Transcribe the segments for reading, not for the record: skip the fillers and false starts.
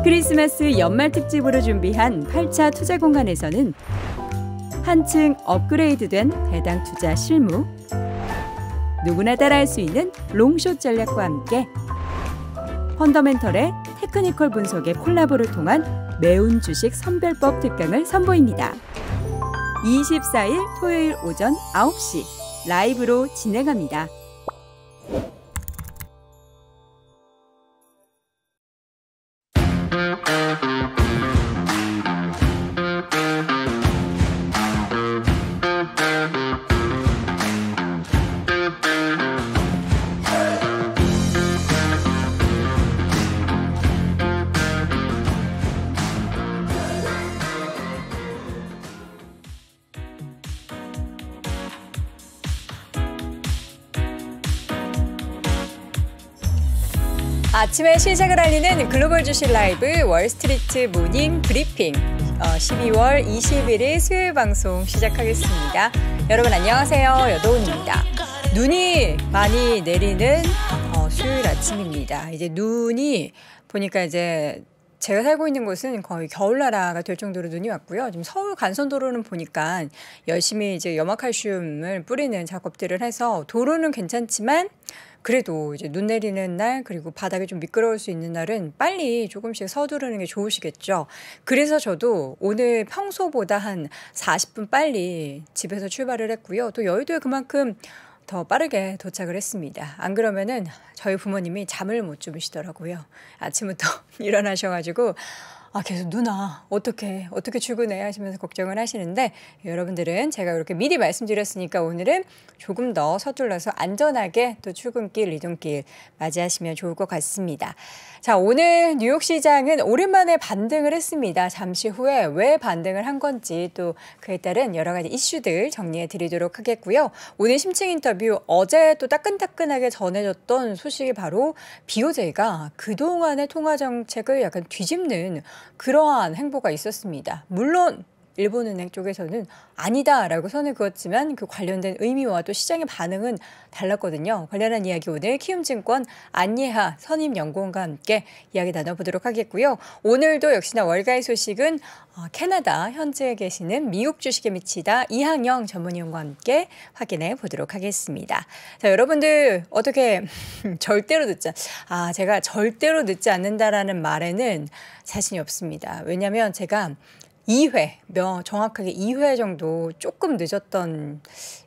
크리스마스 연말 특집으로 준비한 8차 투자 공간에서는 한층 업그레이드된 배당 투자 실무, 누구나 따라할 수 있는 롱숏 전략과 함께 펀더멘털의 테크니컬 분석의 콜라보를 통한 매운 주식 선별법 특강을 선보입니다. 24일 토요일 오전 9시 라이브로 진행합니다. 아침의 시작을 알리는 글로벌 주식 라이브 월스트리트 모닝 브리핑 12월 21일 수요일 방송 시작하겠습니다. 여러분 안녕하세요. 여도은입니다. 눈이 많이 내리는 수요일 아침입니다. 이제 눈이 보니까 이제 제가 살고 있는 곳은 거의 겨울나라가 될 정도로 눈이 왔고요. 지금 서울 간선도로는 보니까 열심히 이제 염화칼슘을 뿌리는 작업들을 해서 도로는 괜찮지만 그래도 이제 눈 내리는 날 그리고 바닥이 좀 미끄러울 수 있는 날은 빨리 조금씩 서두르는 게 좋으시겠죠. 그래서 저도 오늘 평소보다 한 40분 빨리 집에서 출발을 했고요. 또 여의도에 그만큼 더 빠르게 도착을 했습니다. 안 그러면은 저희 부모님이 잠을 못 주무시더라고요. 아침부터 일어나셔가지고 계속 누나 어떻게 출근해 하시면서 걱정을 하시는데 여러분들은 제가 이렇게 미리 말씀드렸으니까 오늘은 조금 더 서둘러서 안전하게 또 출근길 이동길 맞이하시면 좋을 것 같습니다. 자, 오늘 뉴욕 시장은 오랜만에 반등을 했습니다. 잠시 후에 왜 반등을 한 건지 또 그에 따른 여러 가지 이슈들 정리해 드리도록 하겠고요. 오늘 심층 인터뷰 어제 또 따끈따끈하게 전해졌던 소식이 바로 BOJ가 그동안의 통화 정책을 약간 뒤집는 그러한 행보가 있었습니다. 물론 일본은행 쪽에서는 아니다라고 선을 그었지만 그 관련된 의미와 또 시장의 반응은 달랐거든요. 관련한 이야기 오늘 키움증권 안예하 선임연구원과 함께 이야기 나눠보도록 하겠고요. 오늘도 역시나 월가의 소식은 캐나다 현지에 계시는 미국 주식에 미치다 이항영 전문위원과 함께 확인해 보도록 하겠습니다. 자, 여러분들 어떻게 절대로 제가 절대로 늦지 않는다라는 말에는 자신이 없습니다. 왜냐하면 제가 2회, 정확하게 2회 정도 조금 늦었던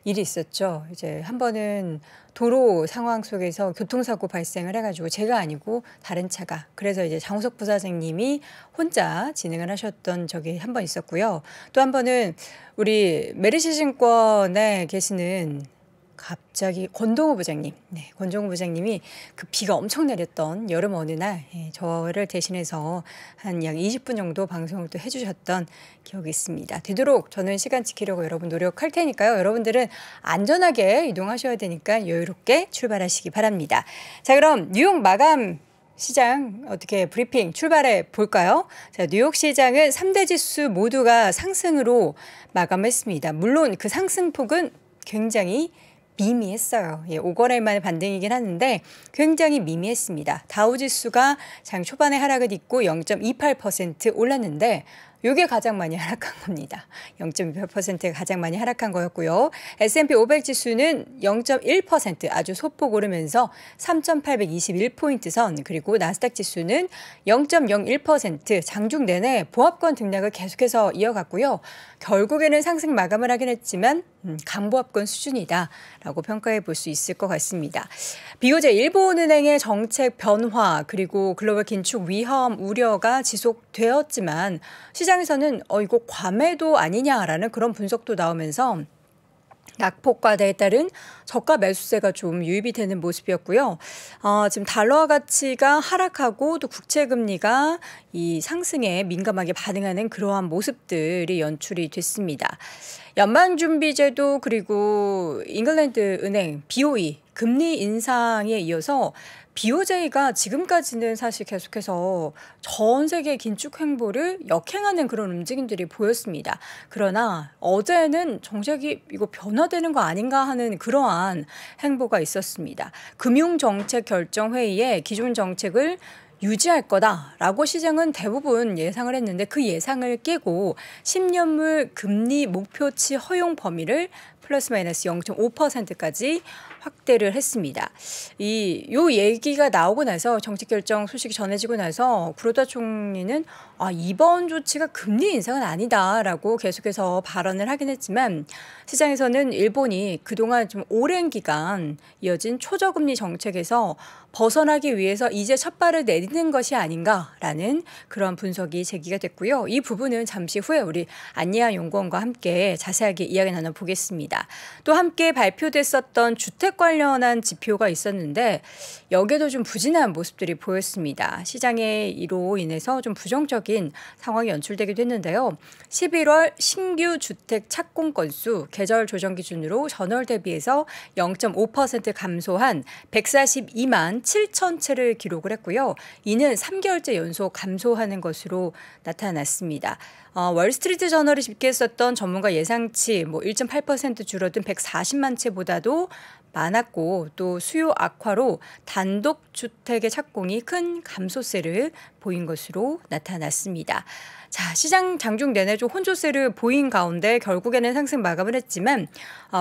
일이 있었죠. 이제 한 번은 도로 상황 속에서 교통사고 발생을 해가지고 제가 아니고 다른 차가. 그래서 이제 장우석 부사장님이 혼자 진행을 하셨던 적이 한 번 있었고요. 또 한 번은 우리 메르시증권에 계시는 갑자기 권동호 부장님, 권동호 부장님이 그 비가 엄청 내렸던 여름 어느 날 저를 대신해서 한 약 20분 정도 방송을 또 해주셨던 기억이 있습니다. 되도록 저는 시간 지키려고 여러분 노력할 테니까요. 여러분들은 안전하게 이동하셔야 되니까 여유롭게 출발하시기 바랍니다. 자, 그럼 뉴욕 마감 시장 어떻게 브리핑 출발해 볼까요? 자, 뉴욕 시장은 3대 지수 모두가 상승으로 마감했습니다. 물론 그 상승폭은 굉장히 미미했어요. 5거래일 만에 반등이긴 하는데 굉장히 미미했습니다. 다우지수가 장 초반에 하락을 딛고 0.28% 올랐는데 이게 가장 많이 하락한 겁니다. 0.28%가 가장 많이 하락한 거였고요. S&P 500 지수는 0.1% 아주 소폭 오르면서 3,821포인트 선, 그리고 나스닥 지수는 0.01% 장중 내내 보합권 등락을 계속해서 이어갔고요. 결국에는 상승 마감을 하긴 했지만 강보합권 수준이다라고 평가해 볼 수 있을 것 같습니다. BOJ 일본은행의 정책 변화 그리고 글로벌 긴축 위험 우려가 지속되었지만 시장에서는 이거 과매도 아니냐라는 그런 분석도 나오면서 낙폭과대에 따른 저가 매수세가 좀 유입이 되는 모습이었고요. 지금 달러화 가치가 하락하고 또 국채금리가 이 상승에 민감하게 반응하는 그러한 모습들이 연출이 됐습니다. 연방준비제도 그리고 잉글랜드 은행 BOE 금리 인상에 이어서 BOJ가 지금까지는 사실 계속해서 전 세계 긴축 행보를 역행하는 그런 움직임들이 보였습니다. 그러나 어제는 정책이 이거 변화되는 거 아닌가 하는 그러한 행보가 있었습니다. 금융정책결정회의에 기존 정책을 유지할 거다라고 시장은 대부분 예상을 했는데 그 예상을 깨고 10년물 금리 목표치 허용 범위를 플러스 마이너스 0.5%까지 확대를 했습니다. 요 얘기가 나오고 나서 정책 결정 소식이 전해지고 나서 구로다 총리는 이번 조치가 금리 인상은 아니다라고 계속해서 발언을 하긴 했지만 시장에서는 일본이 그동안 좀 오랜 기간 이어진 초저금리 정책에서 벗어나기 위해서 이제 첫 발을 내딛는 것이 아닌가라는 그런 분석이 제기가 됐고요. 이 부분은 잠시 후에 우리 안예아 연구원과 함께 자세하게 이야기 나눠보겠습니다. 또 함께 발표됐었던 주택 관련한 지표가 있었는데 여기에도 좀 부진한 모습들이 보였습니다. 시장의 이로 인해서 좀 부정적인 상황이 연출되기도 했는데요. 11월 신규 주택 착공 건수 계절 조정 기준으로 전월 대비해서 0.5% 감소한 142만 7천 채를 기록을 했고요. 이는 3개월째 연속 감소하는 것으로 나타났습니다. 월스트리트 저널이 집계했었던 전문가 예상치 1.8% 줄어든 140만 채보다도 많았고 또 수요 악화로 단독 주택의 착공이 큰 감소세를 보인 것으로 나타났습니다. 자, 시장 장중 내내 좀 혼조세를 보인 가운데 결국에는 상승 마감을 했지만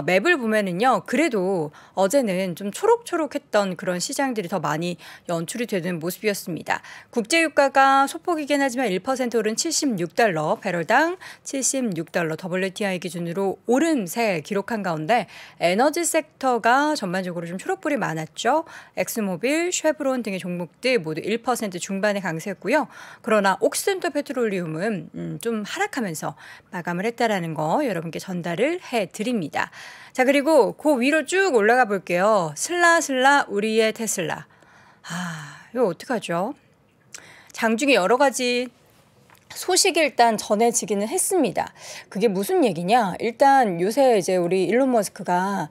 맵을 보면은요. 그래도 어제는 좀 초록초록했던 그런 시장들이 더 많이 연출이 되는 모습이었습니다. 국제유가가 소폭이긴 하지만 1% 오른 76달러, 배럴당 76달러 WTI 기준으로 오름세 기록한 가운데 에너지 섹터가 전반적으로 좀 초록불이 많았죠. 엑스모빌, 쉐브론 등의 종목들 모두 1% 중반에 강세였고요. 그러나 옥시덴탈 페트롤리움은 좀 하락하면서 마감을 했다라는 거 여러분께 전달을 해드립니다. 자, 그리고 그 위로 쭉 올라가 볼게요. 슬라슬라 우리의 테슬라. 이거 어떡하죠? 장중에 여러 가지 소식이 일단 전해지기는 했습니다. 그게 무슨 얘기냐? 일단 요새 이제 우리 일론 머스크가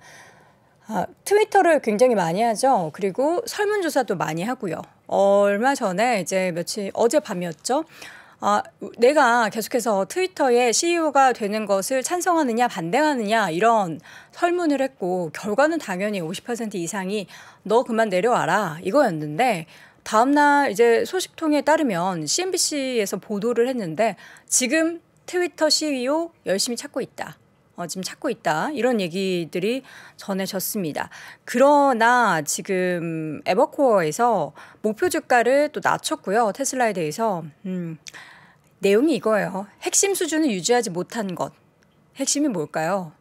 트위터를 굉장히 많이 하죠. 그리고 설문조사도 많이 하고요. 얼마 전에 이제 어젯밤이었죠. 내가 계속해서 트위터의 CEO가 되는 것을 찬성하느냐 반대하느냐 이런 설문을 했고 결과는 당연히 50% 이상이 너 그만 내려와라 이거였는데 다음날 이제 소식통에 따르면 CNBC에서 보도를 했는데 지금 트위터 CEO 열심히 찾고 있다. 지금 찾고 있다. 이런 얘기들이 전해졌습니다. 그러나 지금 에버코어에서 목표 주가를 또 낮췄고요. 테슬라에 대해서 내용이 이거예요. 핵심 수준을 유지하지 못한 것. 핵심이 뭘까요?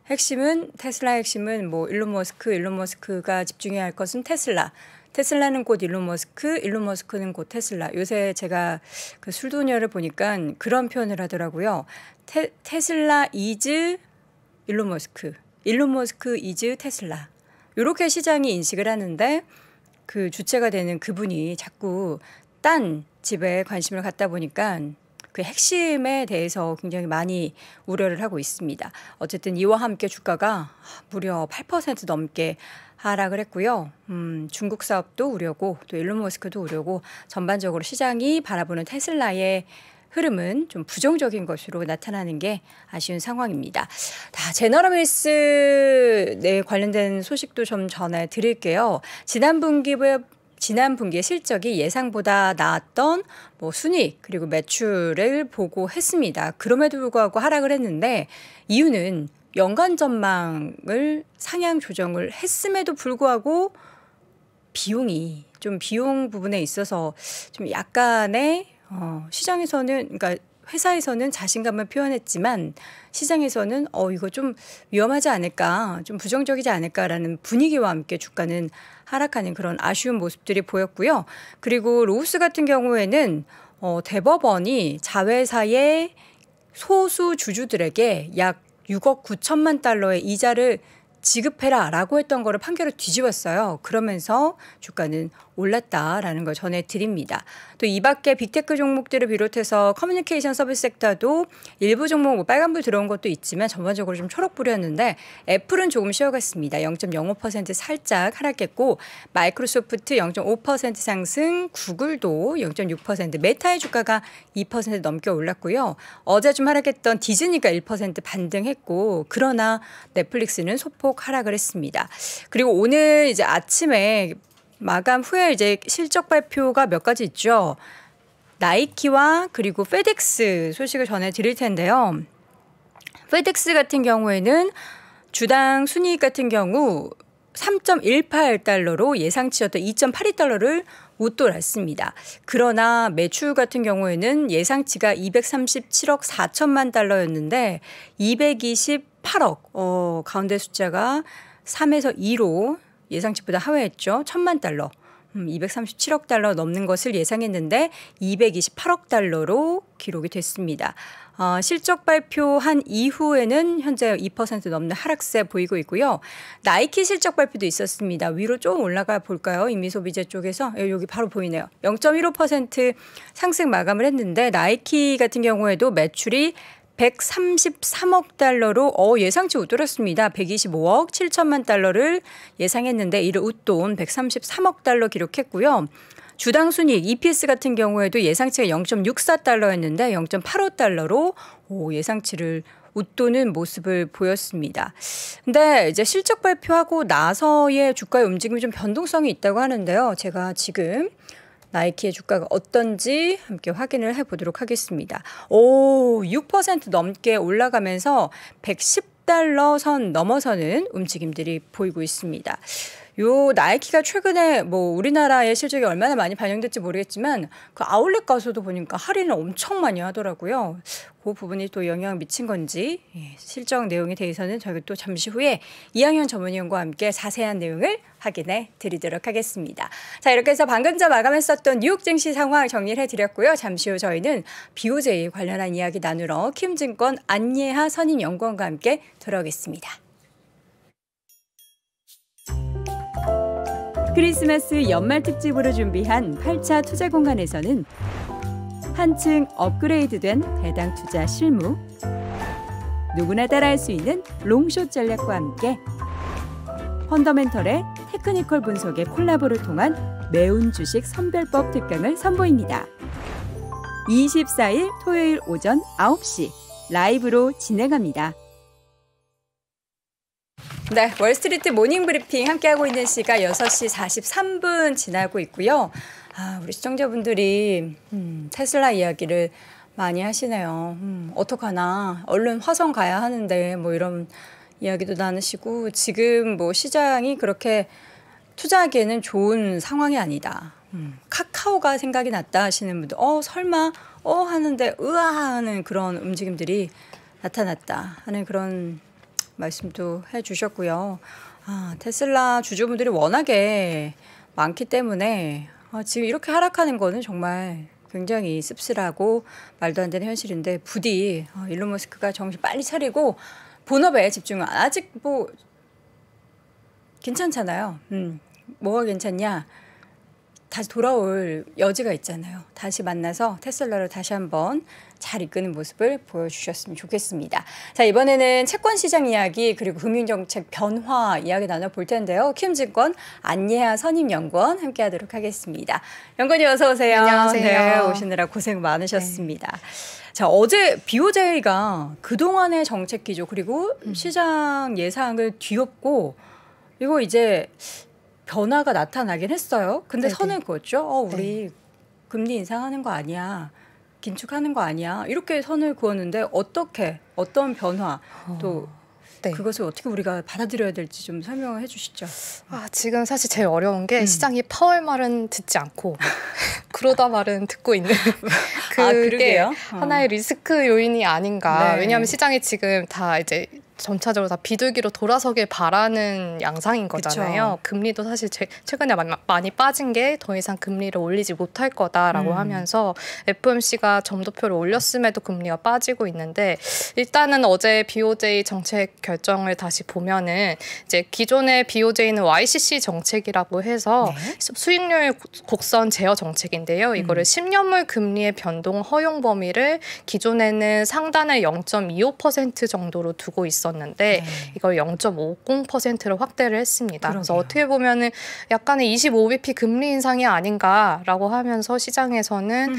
테슬라의 핵심은 일론 머스크가 집중해야 할 것은 테슬라는 곧 일론 머스크는 곧 테슬라. 요새 제가 그 술도녀를 보니까 그런 표현을 하더라고요. 테슬라 이즈 일론 머스크 이즈 테슬라. 이렇게 시장이 인식을 하는데 그 주체가 되는 그분이 자꾸 딴 집에 관심을 갖다 보니까 그 핵심에 대해서 굉장히 많이 우려를 하고 있습니다. 어쨌든 이와 함께 주가가 무려 8% 넘게 하락을 했고요. 중국 사업도 우려고 또 일론 머스크도 우려고 전반적으로 시장이 바라보는 테슬라의 흐름은 좀 부정적인 것으로 나타나는 게 아쉬운 상황입니다. 제너럴 밀스 관련된 소식도 좀 전해드릴게요. 지난 분기의 실적이 예상보다 나았던 순이익 그리고 매출을 보고했습니다. 그럼에도 불구하고 하락을 했는데 이유는 연간 전망을 상향 조정을 했음에도 불구하고 비용 부분에 있어서 좀 약간의 시장에서는 그러니까 회사에서는 자신감을 표현했지만 시장에서는 이거 좀 위험하지 않을까, 좀 부정적이지 않을까라는 분위기와 함께 주가는 하락하는 그런 아쉬운 모습들이 보였고요. 그리고 로우스 같은 경우에는 대법원이 자회사의 소수 주주들에게 약 6억 9천만 달러의 이자를 지급해라라고 했던 거를 판결을 뒤집었어요. 그러면서 주가는 올랐다라는 걸 전해드립니다. 또 이 밖에 빅테크 종목들을 비롯해서 커뮤니케이션 서비스 섹터도 일부 종목 빨간불 들어온 것도 있지만 전반적으로 좀 초록불이었는데 애플은 조금 쉬어갔습니다. 0.05% 살짝 하락했고 마이크로소프트 0.5% 상승, 구글도 0.6%, 메타의 주가가 2% 넘게 올랐고요. 어제 좀 하락했던 디즈니가 1% 반등했고 그러나 넷플릭스는 소폭 하락을 했습니다. 그리고 오늘 이제 아침에 마감 후에 이제 실적 발표가 몇 가지 있죠. 나이키와 그리고 페덱스 소식을 전해드릴 텐데요. 페덱스 같은 경우에는 주당 순이익 같은 경우 3.18달러로 예상치였던 2.82달러를 웃돌았습니다. 그러나 매출 같은 경우에는 예상치가 237억 4천만 달러였는데 228억, 가운데 숫자가 3에서 2로 예상치보다 하회했죠. 1,000만 달러. 237억 달러 넘는 것을 예상했는데 228억 달러로 기록이 됐습니다. 실적 발표한 이후에는 현재 2% 넘는 하락세 보이고 있고요. 나이키 실적 발표도 있었습니다. 위로 좀 올라가 볼까요? 인미소비재 쪽에서 여기 바로 보이네요. 0.15% 상승 마감을 했는데 나이키 같은 경우에도 매출이 133억 달러로 예상치 웃돌았습니다. 125억 7천만 달러를 예상했는데 이를 웃돈 133억 달러 기록했고요. 주당 순이익 EPS 같은 경우에도 예상치가 0.64달러였는데 0.85달러로 예상치를 웃도는 모습을 보였습니다. 근데 이제 실적 발표하고 나서의 주가의 움직임이 좀 변동성이 있다고 하는데요. 제가 지금 나이키의 주가가 어떤지 함께 확인을 해보도록 하겠습니다. 6% 넘게 올라가면서 110달러 선 넘어서는 움직임들이 보이고 있습니다. 요 나이키가 최근에 뭐 우리나라의 실적이 얼마나 많이 반영될지 모르겠지만 그 아울렛 가서도 보니까 할인을 엄청 많이 하더라고요. 그 부분이 또 영향을 미친 건지 실적 내용에 대해서는 저희가 또 잠시 후에 이항현 전문위원과 함께 자세한 내용을 확인해 드리도록 하겠습니다. 자, 이렇게 해서 방금 전 마감했었던 뉴욕 증시 상황 정리를 해드렸고요. 잠시 후 저희는 BOJ 관련한 이야기 나누러 키움증권 안예하 선임연구원과 함께 돌아오겠습니다. 크리스마스 연말 특집으로 준비한 8차 투자 공간에서는 한층 업그레이드된 배당 투자 실무, 누구나 따라할 수 있는 롱숏 전략과 함께 펀더멘털의 테크니컬 분석의 콜라보를 통한 매운 주식 선별법 특강을 선보입니다. 24일 토요일 오전 9시 라이브로 진행합니다. 네, 월스트리트 모닝 브리핑 함께하고 있는 시각 6시 43분 지나고 있고요. 우리 시청자분들이 테슬라 이야기를 많이 하시네요. 어떡하나 얼른 화성 가야 하는데 뭐 이런 이야기도 나누시고 지금 뭐 시장이 그렇게 투자하기에는 좋은 상황이 아니다. 카카오가 생각이 났다 하시는 분들 설마 하는데 으아 하는 그런 움직임들이 나타났다 하는 그런 말씀도 해주셨고요. 테슬라 주주분들이 워낙에 많기 때문에 지금 이렇게 하락하는 거는 정말 굉장히 씁쓸하고 말도 안 되는 현실인데 부디 일론 머스크가 정신 빨리 차리고 본업에 집중을 아직 뭐 괜찮잖아요. 뭐가 괜찮냐? 다시 돌아올 여지가 있잖아요. 다시 만나서 테슬라를 다시 한번 잘 이끄는 모습을 보여주셨으면 좋겠습니다. 자, 이번에는 채권 시장 이야기 그리고 금융정책 변화 이야기 나눠볼 텐데요. 키움증권 안예하 선임연구원 함께하도록 하겠습니다. 연구원님 어서 오세요. 안녕하세요. 네, 오시느라 고생 많으셨습니다. 네. 자, 어제 BOJ가 그동안의 정책 기조 그리고 시장 예상을 뒤엎고 이거 이제 변화가 나타나긴 했어요. 근데 네네. 선을 그었죠. 우리 금리 인상하는 거 아니야. 긴축하는 거 아니야. 이렇게 선을 그었는데 어떤 변화 또 그것을 어떻게 우리가 받아들여야 될지 좀 설명을 해 주시죠. 지금 사실 제일 어려운 게 시장이 파월 말은 듣지 않고 그러다 말은 듣고 있는 그게 하나의 리스크 요인이 아닌가. 네. 왜냐하면 시장이 지금 다 이제 전체적으로 다 비둘기로 돌아서길 바라는 양상인 거잖아요. 그쵸. 금리도 사실 최근에 많이 빠진 게 더 이상 금리를 올리지 못할 거다라고 하면서 FOMC가 점도표를 올렸음에도 금리가 빠지고 있는데 일단은 어제 BOJ 정책 결정을 다시 보면은 이제 기존의 BOJ는 YCC 정책이라고 해서 수익률 곡선 제어 정책인데요. 이거를 10년물 금리의 변동 허용 범위를 기존에는 상단을 0.25% 정도로 두고 있었는데 있었는데 이걸 0.50%로 확대를 했습니다. 그러게요. 그래서 어떻게 보면은 약간의 25bp 금리 인상이 아닌가라고 하면서 시장에서는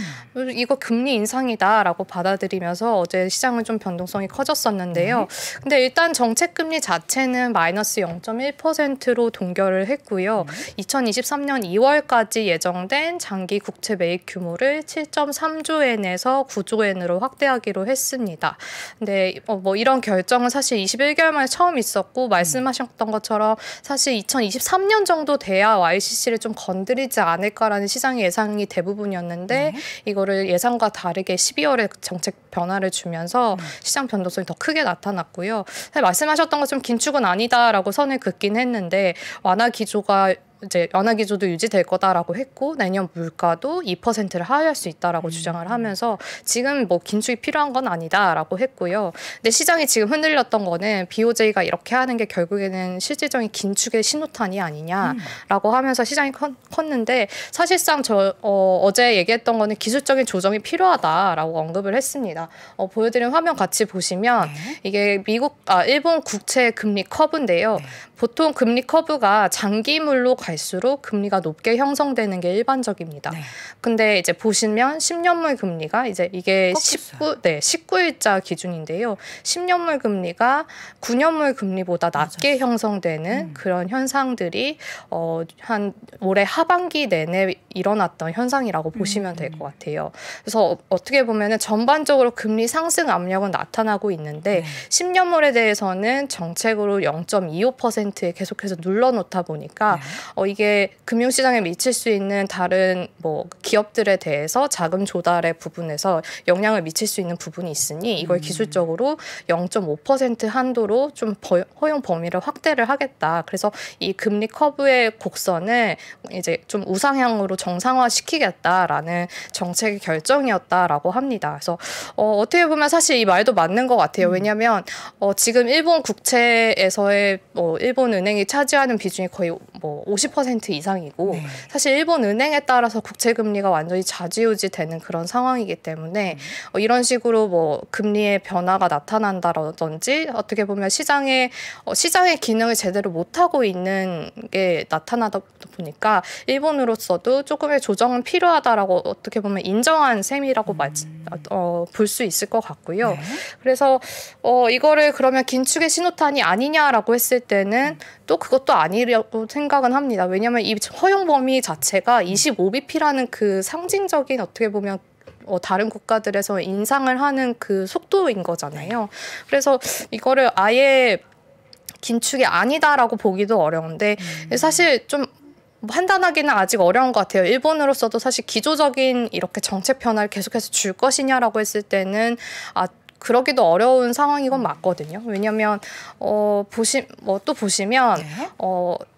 이거 금리 인상이다라고 받아들이면서 어제 시장은 좀 변동성이 커졌었는데요. 근데 일단 정책 금리 자체는 마이너스 0.1%로 동결을 했고요. 2023년 2월까지 예정된 장기 국채 매입 규모를 7.3조 엔에서 9조 엔으로 확대하기로 했습니다. 근데 뭐 이런 결정은 사실 21개월 만에 처음 있었고 말씀하셨던 것처럼 사실 2023년 정도 돼야 YCC를 좀 건드리지 않을까라는 시장의 예상이 대부분이었는데 이거를 예상과 다르게 12월에 정책 변화를 주면서 시장 변동성이 더 크게 나타났고요. 사실 말씀하셨던 것처럼 긴축은 아니다라고 선을 긋긴 했는데 완화 기조도 유지될 거다라고 했고 내년 물가도 2%를 하회할 수 있다라고 주장을 하면서 지금 뭐 긴축이 필요한 건 아니다라고 했고요. 근데 시장이 지금 흔들렸던 거는 BOJ가 이렇게 하는 게 결국에는 실질적인 긴축의 신호탄이 아니냐라고 하면서 시장이 컸는데 사실상 어제 얘기했던 거는 기술적인 조정이 필요하다라고 언급을 했습니다. 보여드린 화면 같이 보시면 이게 일본 국채 금리 커브인데요. 보통 금리 커브가 장기물로 갈수록 금리가 높게 형성되는 게 일반적입니다. 근데 이제 보시면 10년물 금리가 이게 19일자 기준인데요. 10년물 금리가 9년물 금리보다 낮게 형성되는 그런 현상들이 한 올해 하반기 내내 일어났던 현상이라고 보시면 될 것 같아요. 그래서 어떻게 보면은 전반적으로 금리 상승 압력은 나타나고 있는데 10년물에 대해서는 정책으로 0.25%에 계속해서 눌러놓다 보니까 이게 금융시장에 미칠 수 있는 다른 뭐 기업들에 대해서 자금 조달의 부분에서 영향을 미칠 수 있는 부분이 있으니 이걸 기술적으로 0.5% 한도로 좀 허용 범위를 확대를 하겠다. 그래서 이 금리 커브의 곡선을 이제 좀 우상향으로 정상화시키겠다라는 정책의 결정이었다라고 합니다. 그래서 어떻게 보면 사실 이 말도 맞는 것 같아요. 왜냐하면 지금 일본 국채에서의 일본 은행이 차지하는 비중이 거의 뭐 50% 이상이고 사실 일본 은행에 따라서 국채 금리가 완전히 좌지우지되는 그런 상황이기 때문에 이런 식으로 뭐 금리의 변화가 나타난다든지 어떻게 보면 시장의 기능을 제대로 못하고 있는 게 나타나다 보니까 일본으로서도 조금의 조정은 필요하다라고 어떻게 보면 인정한 셈이라고 볼 수 있을 것 같고요. 그래서 이거를 그러면 긴축의 신호탄이 아니냐라고 했을 때는 또 그것도 아니라고 생각은 합니다. 왜냐하면 이 허용 범위 자체가 25bp라는 그 상징적인 어떻게 보면 다른 국가들에서 인상을 하는 그 속도인 거잖아요. 그래서 이거를 아예 긴축이 아니다라고 보기도 어려운데 사실 좀 판단하기는 아직 어려운 것 같아요. 일본으로서도 사실 기조적인 이렇게 정책 변화를 계속해서 줄 것이냐라고 했을 때는 그러기도 어려운 상황인 건 맞거든요. 왜냐하면 또 보시면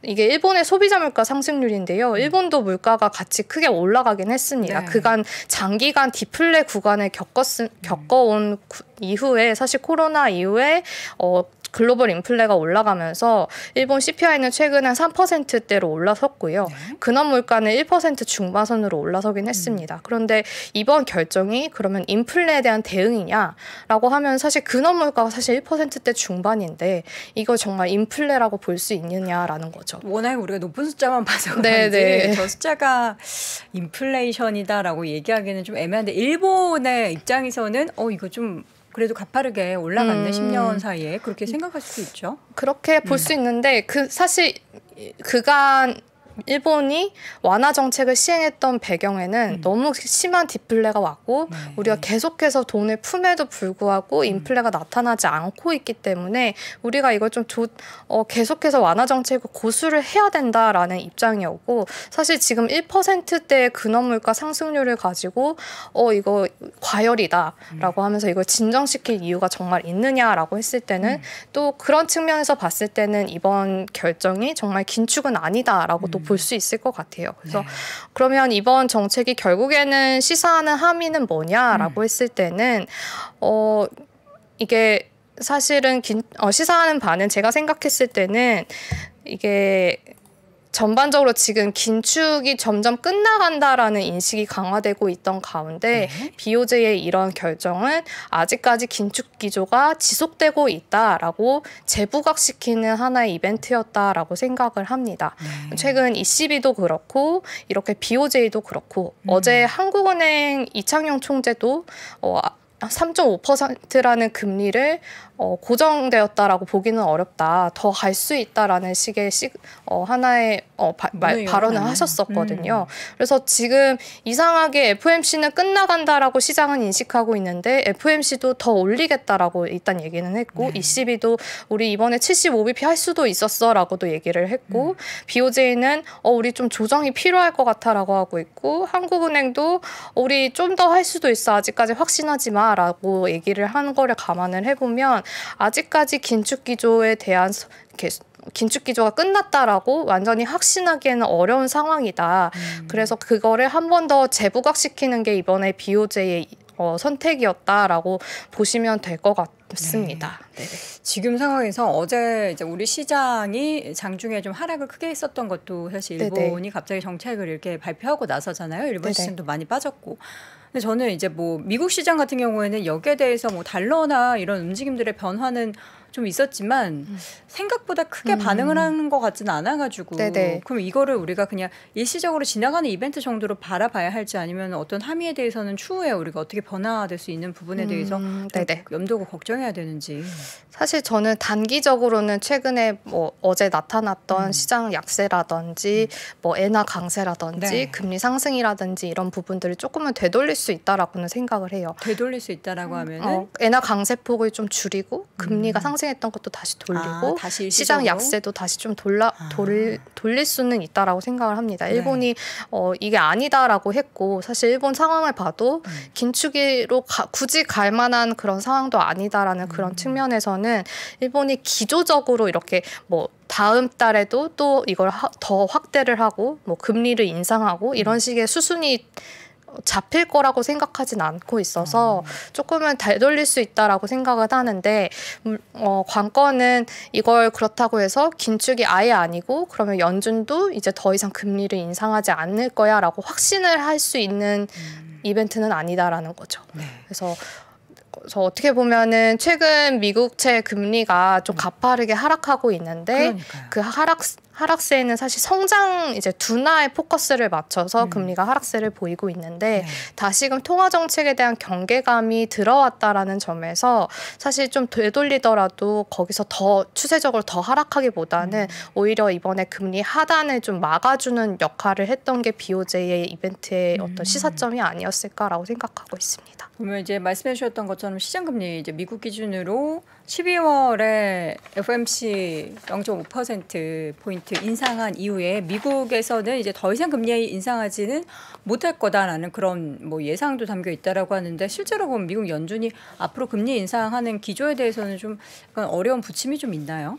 이게 일본의 소비자 물가 상승률인데요. 일본도 물가가 같이 크게 올라가긴 했습니다. 그간 장기간 디플레 구간을 겪어온 이후에 사실 코로나 이후에 글로벌 인플레가 올라가면서 일본 CPI는 최근에 3%대로 올라섰고요. 근원 물가는 1% 중반선으로 올라서긴 했습니다. 그런데 이번 결정이 그러면 인플레에 대한 대응이냐라고 하면 사실 근원 물가가 사실 1%대 중반인데 이거 정말 인플레라고 볼 수 있느냐라는 거죠. 워낙 우리가 높은 숫자만 봐서 그런지 저 숫자가 인플레이션이다라고 얘기하기는 좀 애매한데 일본의 입장에서는 이거 좀 그래도 가파르게 올라갔네 10년 사이에 그렇게 생각할 수도 있죠. 그렇게 볼 수 있는데 사실 그간 일본이 완화 정책을 시행했던 배경에는 너무 심한 디플레가 왔고 우리가 계속해서 돈을 품에도 불구하고 인플레가 나타나지 않고 있기 때문에 우리가 이걸 좀 계속해서 완화 정책을 고수를 해야 된다라는 입장이었고 사실 지금 1%대의 근원 물가 상승률을 가지고 이거 과열이다라고 하면서 이걸 진정시킬 이유가 정말 있느냐라고 했을 때는 또 그런 측면에서 봤을 때는 이번 결정이 정말 긴축은 아니다라고 또 볼 수 있을 것 같아요. 그래서 그러면 이번 정책이 결국에는 시사하는 함의는 뭐냐라고 했을 때는 이게 사실은 시사하는 바는 제가 생각했을 때는 이게 전반적으로 지금 긴축이 점점 끝나간다라는 인식이 강화되고 있던 가운데 BOJ의 이런 결정은 아직까지 긴축 기조가 지속되고 있다라고 재부각시키는 하나의 이벤트였다라고 생각을 합니다. 최근 ECB도 그렇고 이렇게 BOJ도 그렇고 어제 한국은행 이창용 총재도 3.5%라는 금리를 고정되었다라고 보기는 어렵다. 더 갈 수 있다라는 식의 하나의 발언을 하셨었거든요. 그래서 지금 이상하게 FOMC는 끝나간다라고 시장은 인식하고 있는데 FOMC도 더 올리겠다라고 일단 얘기는 했고 ECB도 우리 이번에 75bp 할 수도 있었어라고도 얘기를 했고 BOJ는 우리 좀 조정이 필요할 것 같아라고 하고 있고 한국은행도 우리 좀 더 할 수도 있어 아직까지 확신하지 마라고 얘기를 하는 거를 감안을 해보면 아직까지 긴축 기조에 대한 긴축 기조가 끝났다라고 완전히 확신하기에는 어려운 상황이다. 그래서 그거를 한 번 더 재부각시키는 게 이번에 BOJ의 선택이었다라고 보시면 될 것 같습니다. 네. 지금 상황에서 어제 이제 우리 시장이 장중에 좀 하락을 크게 했었던 것도 사실 일본이 갑자기 정책을 이렇게 발표하고 나서잖아요. 일본 시장도 많이 빠졌고. 근데 저는 이제 뭐 미국 시장 같은 경우에는 여기에 대해서 뭐 달러나 이런 움직임들의 변화는 좀 있었지만 생각보다 크게 반응을 하는 것 같지는 않아가지고 그럼 이거를 우리가 그냥 일시적으로 지나가는 이벤트 정도로 바라봐야 할지 아니면 어떤 함의에 대해서는 추후에 우리가 어떻게 변화될 수 있는 부분에 대해서 염두고 걱정해야 되는지. 사실 저는 단기적으로는 최근에 뭐 어제 나타났던 시장 약세라든지 뭐 엔화 강세라든지 금리 상승이라든지 이런 부분들을 조금은 되돌릴 수 있다라고는 생각을 해요. 되돌릴 수 있다라고 하면은 엔화 강세폭을 좀 줄이고 금리가 상승했던 것도 다시 돌리고 다시 시장 약세도 다시 좀 돌릴 수는 있다라고 생각을 합니다. 일본이 이게 아니다라고 했고 사실 일본 상황을 봐도 긴축으로 굳이 갈 만한 그런 상황도 아니다라는 그런 측면에서는 일본이 기조적으로 이렇게 뭐 다음 달에도 또 이걸 더 확대를 하고 뭐 금리를 인상하고 이런 식의 수순이 잡힐 거라고 생각하진 않고 있어서 조금은 되돌릴 수 있다라고 생각을 하는데 관건은 이걸 그렇다고 해서 긴축이 아예 아니고 그러면 연준도 이제 더 이상 금리를 인상하지 않을 거야라고 확신을 할 수 있는 이벤트는 아니다라는 거죠. 그래서 어떻게 보면은 최근 미국채 금리가 좀 가파르게 하락하고 있는데 그 하락세에는 사실 성장 이제 둔화에 포커스를 맞춰서 금리가 하락세를 보이고 있는데 다시금 통화 정책에 대한 경계감이 들어왔다라는 점에서 사실 좀 되돌리더라도 거기서 더 추세적으로 더 하락하기보다는 오히려 이번에 금리 하단을 좀 막아주는 역할을 했던 게 BOJ의 이벤트의 어떤 시사점이 아니었을까라고 생각하고 있습니다. 보면 이제 말씀해 주셨던 것처럼 시장 금리 이제 미국 기준으로 12월에 FOMC 0.5% 포인트 인상한 이후에 미국에서는 이제 더 이상 금리 인상하지는 못할 거다라는 그런 뭐 예상도 담겨 있다라고 하는데 실제로 보면 미국 연준이 앞으로 금리 인상하는 기조에 대해서는 좀 약간 어려운 부침이 좀 있나요?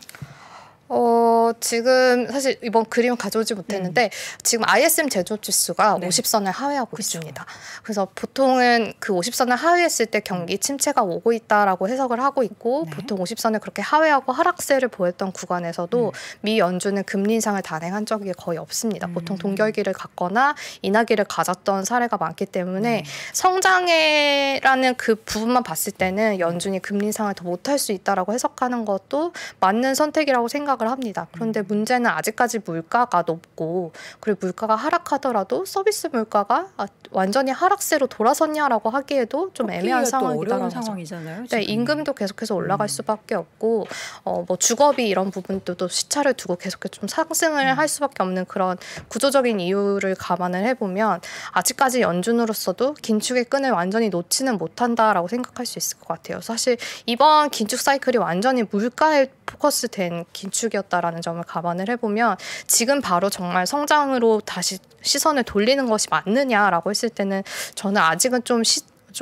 지금 사실 이번 그림을 가져오지 못했는데 지금 ISM 제조업 지수가 50선을 하회하고 있습니다. 그래서 보통은 그 50선을 하회했을 때 경기 침체가 오고 있다라고 해석을 하고 있고 보통 50선을 그렇게 하회하고 하락세를 보였던 구간에서도 미 연준은 금리 인상을 단행한 적이 거의 없습니다. 보통 동결기를 갖거나 인하기를 가졌던 사례가 많기 때문에 성장해라는 그 부분만 봤을 때는 연준이 금리 인상을 더 못할 수 있다라고 해석하는 것도 맞는 선택이라고 생각을 합니다. 그런데 문제는 아직까지 물가가 높고 그리고 물가가 하락하더라도 서비스 물가가 완전히 하락세로 돌아섰냐라고 하기에도 좀 애매한 상황이라는 상황이잖아요. 네, 임금도 계속해서 올라갈 수밖에 없고 뭐 주거비 이런 부분도 시차를 두고 계속해서 좀 상승을 할 수밖에 없는 그런 구조적인 이유를 감안을 해보면 아직까지 연준으로서도 긴축의 끈을 완전히 놓지는 못한다라고 생각할 수 있을 것 같아요. 사실 이번 긴축 사이클이 완전히 물가에 포커스된 긴축이었다라는 점을 감안을 해보면 지금 바로 정말 성장으로 다시 시선을 돌리는 것이 맞느냐라고 했을 때는 저는 아직은 좀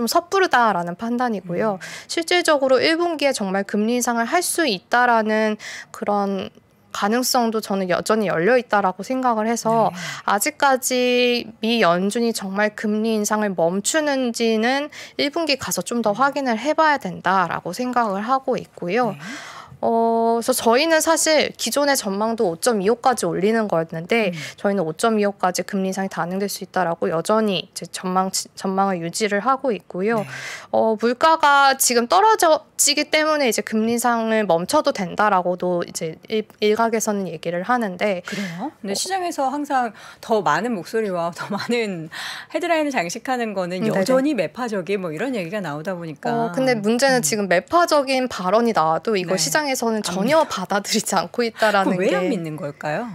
섣부르다라는 판단이고요. 실질적으로 1분기에 정말 금리 인상을 할 수 있다라는 그런 가능성도 저는 여전히 열려 있다라고 생각을 해서 아직까지 미 연준이 정말 금리 인상을 멈추는지는 1분기 가서 좀 더 확인을 해봐야 된다라고 생각을 하고 있고요. 그래서 저희는 사실 기존의 전망도 5.25까지 올리는 거였는데 저희는 5.25까지 금리 인상이 단행될 수 있다라고 여전히 이제 전망을 유지를 하고 있고요. 네. 물가가 지금 떨어지기 때문에 이제 금리 인상을 멈춰도 된다라고도 이제 일각에서는 얘기를 하는데 그래요? 근데 시장에서 항상 더 많은 목소리와 더 많은 헤드라인을 장식하는 거는 여전히 매파적인 뭐 이런 얘기가 나오다 보니까. 근데 문제는 지금 매파적인 발언이 나와도 이걸 네. 시장에서는 전혀 받아들이지 않고 있다라는 게. 왜 안 믿는 걸까요?